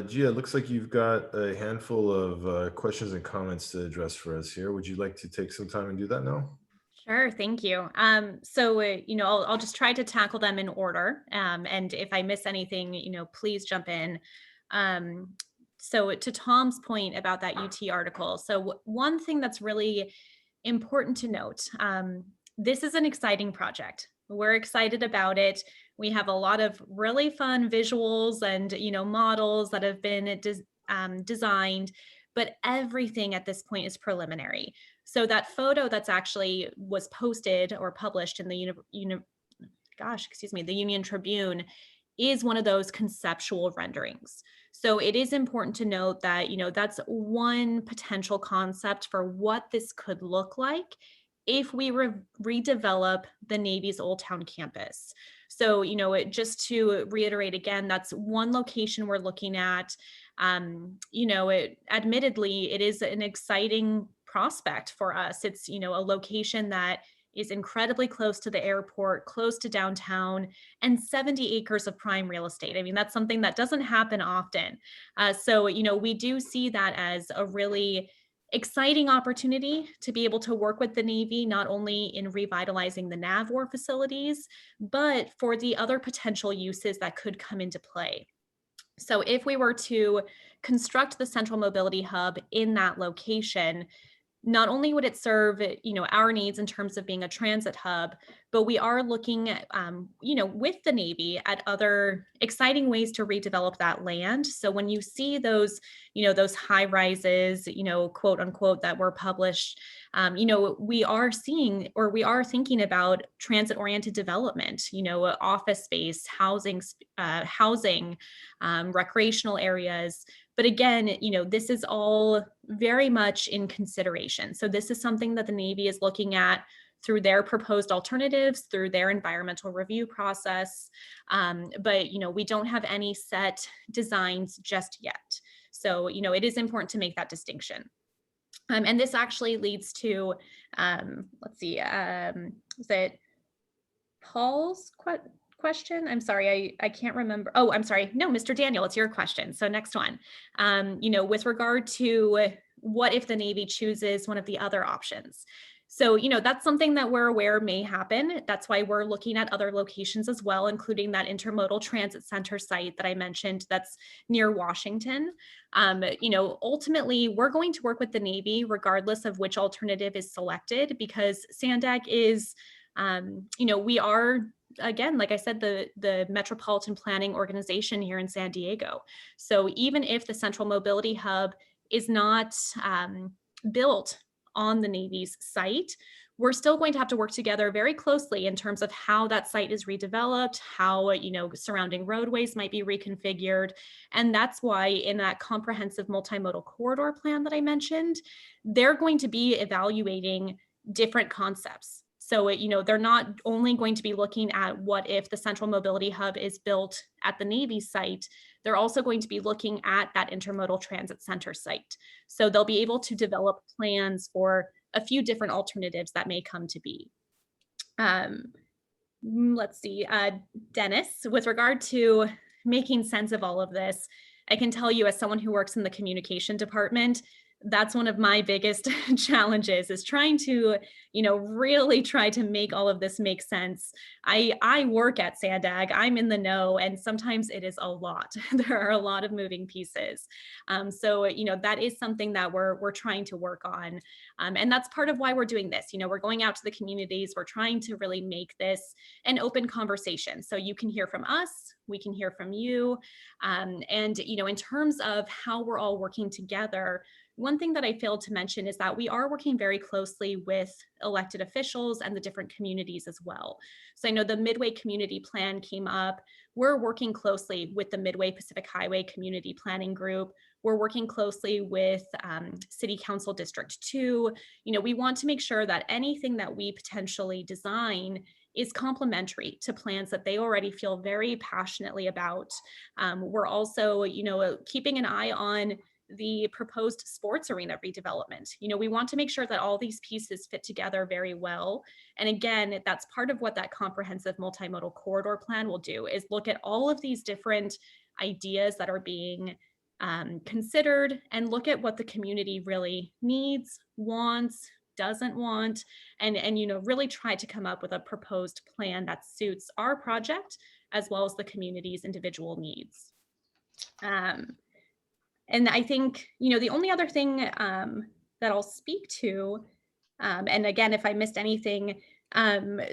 Gia, it looks like you've got a handful of questions and comments to address for us here. Would you like to take some time and do that now? Sure, thank you. So, you know, I'll just try to tackle them in order. And if I miss anything, you know, please jump in. So to Tom's point about that UT article, so one thing that's really important to note, this is an exciting project. We're excited about it. We have a lot of really fun visuals and, you know, models that have been designed, but everything at this point is preliminary. So that photo that's actually was posted or published in the the Union Tribune is one of those conceptual renderings. So it is important to note that, you know, that's one potential concept for what this could look like if we redevelop the Navy's Old Town campus. So, you know, just to reiterate again, that's one location we're looking at. You know, admittedly, it is an exciting prospect for us. It's, you know, a location that is incredibly close to the airport, close to downtown, and 70 acres of prime real estate. I mean, that's something that doesn't happen often. So, you know, we do see that as a really exciting opportunity to be able to work with the Navy, not only in revitalizing the NAVWAR facilities, but for the other potential uses that could come into play. So if we were to construct the Central Mobility Hub in that location, not only would it serve, you know, our needs in terms of being a transit hub, but we are looking at, you know, with the Navy at other exciting ways to redevelop that land. So when you see those, you know, those high rises, you know, quote unquote, that were published, you know, we are seeing, or we are thinking about transit oriented development, you know, office space, housing, recreational areas. But again, you know, this is all very much in consideration. So this is something that the Navy is looking at through their proposed alternatives, through their environmental review process. But, you know, we don't have any set designs just yet. So, you know, it is important to make that distinction. And this actually leads to, let's see, is it Paul's question? I'm sorry, I can't remember. Oh, I'm sorry. No, Mr. Daniel, it's your question. So next one, you know, with regard to what if the Navy chooses one of the other options? So, you know, that's something that we're aware may happen. That's why we're looking at other locations as well, including that intermodal transit center site that I mentioned that's near Washington. You know, ultimately, we're going to work with the Navy regardless of which alternative is selected, because SANDAG is, you know, we are, again, like I said, the metropolitan planning organization here in San Diego. So even if the Central Mobility Hub is not built on the Navy's site, we're still going to have to work together very closely in terms of how that site is redeveloped, how, surrounding roadways might be reconfigured. And that's why in that comprehensive multimodal corridor plan that I mentioned, they're going to be evaluating different concepts. So, they're not only going to be looking at what if the central mobility hub is built at the Navy site, they're also going to be looking at that intermodal transit center site. So they'll be able to develop plans for a few different alternatives that may come to be. Let's see, Dennis, with regard to making sense of all of this, I can tell you as someone who works in the communication department, that's one of my biggest challenges, is trying to, really try to make all of this make sense. I work at SANDAG, I'm in the know, and sometimes it is a lot. There are a lot of moving pieces. So, that is something that we're trying to work on. And that's part of why we're doing this. We're going out to the communities, we're trying to really make this an open conversation. So you can hear from us, we can hear from you. And, in terms of how we're all working together, one thing that I failed to mention is that we are working very closely with elected officials and the different communities as well. So I know the Midway Community Plan came up. We're working closely with the Midway Pacific Highway Community Planning Group. We're working closely with City Council District 2. We want to make sure that anything that we potentially design is complementary to plans that they already feel very passionately about. We're also, keeping an eye on the proposed sports arena redevelopment. We want to make sure that all these pieces fit together very well. And again, that's part of what that comprehensive multimodal corridor plan will do, is look at all of these different ideas that are being considered and look at what the community really needs, wants, doesn't want, and really try to come up with a proposed plan that suits our project as well as the community's individual needs. And I think, the only other thing that I'll speak to, and again, if I missed anything,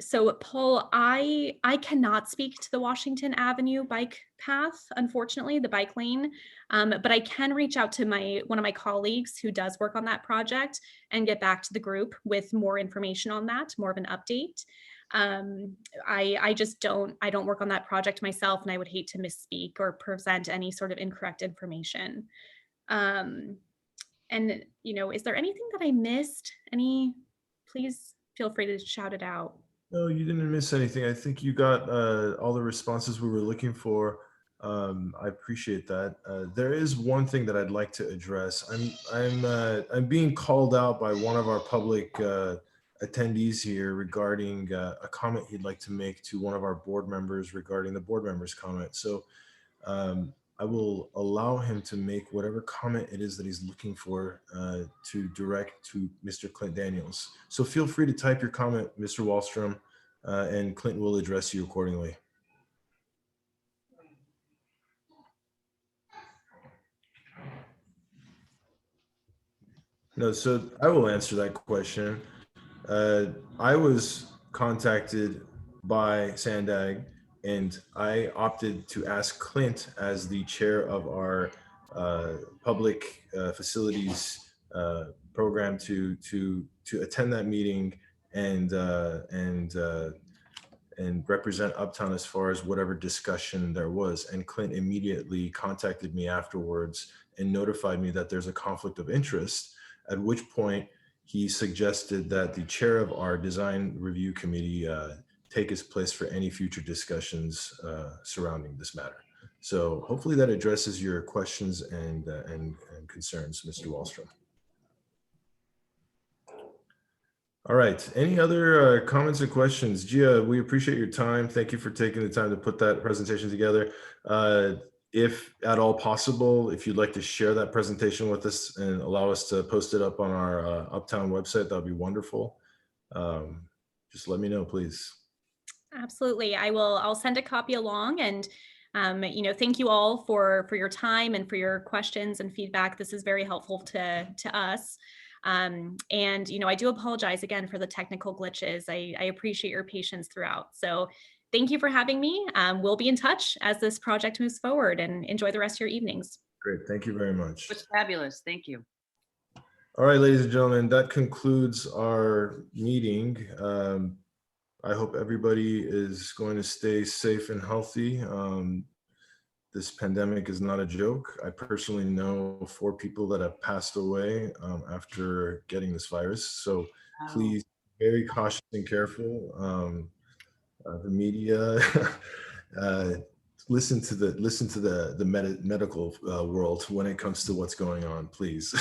so Paul, I cannot speak to the Washington Avenue bike path, unfortunately, the bike lane, but I can reach out to one of my colleagues who does work on that project and get back to the group with more information on that, more of an update. I don't work on that project myself, and I would hate to misspeak or present any sort of incorrect information. And, is there anything that I missed? Please feel free to shout it out. No, you didn't miss anything. I think you got all the responses we were looking for. I appreciate that. There is one thing that I'd like to address. I'm being called out by one of our public attendees here regarding a comment he'd like to make to one of our board members regarding the board members' comment. So I will allow him to make whatever comment it is that he's looking for to direct to Mr. Clint Daniels. So feel free to type your comment, Mr. Wallstrom, and Clint will address you accordingly. No, so I will answer that question. I was contacted by SANDAG, and I opted to ask Clint, as the chair of our public facilities program, to attend that meeting and represent Uptown as far as whatever discussion there was. And Clint immediately contacted me afterwards and notified me that there's a conflict of interest, at which point he suggested that the chair of our design review committee take his place for any future discussions surrounding this matter. So hopefully that addresses your questions and concerns, Mr. Wallstrom. All right, any other comments or questions? Gia, we appreciate your time. Thank you for taking the time to put that presentation together. If at all possible, if you'd like to share that presentation with us and allow us to post it up on our Uptown website, that'd be wonderful. Just let me know, please. Absolutely. I'll send a copy along, and thank you all for your time and for your questions and feedback. This is very helpful to us. And I do apologize again for the technical glitches. I appreciate your patience throughout. So thank you for having me. We'll be in touch as this project moves forward, and enjoy the rest of your evenings. Great. Thank you very much. It was fabulous. Thank you. All right, ladies and gentlemen, that concludes our meeting. I hope everybody is going to stay safe and healthy. This pandemic is not a joke. I personally know 4 people that have passed away after getting this virus. So please, very cautious and careful. The media, listen to the medical world when it comes to what's going on, please.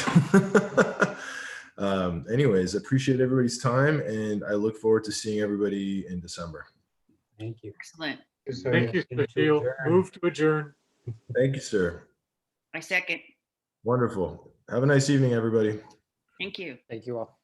Anyways, appreciate everybody's time, and I look forward to seeing everybody in December. Thank you. Excellent. Thank you, Cecile. Move to adjourn. Thank you, sir. I second. Wonderful. Have a nice evening, everybody. Thank you. Thank you all.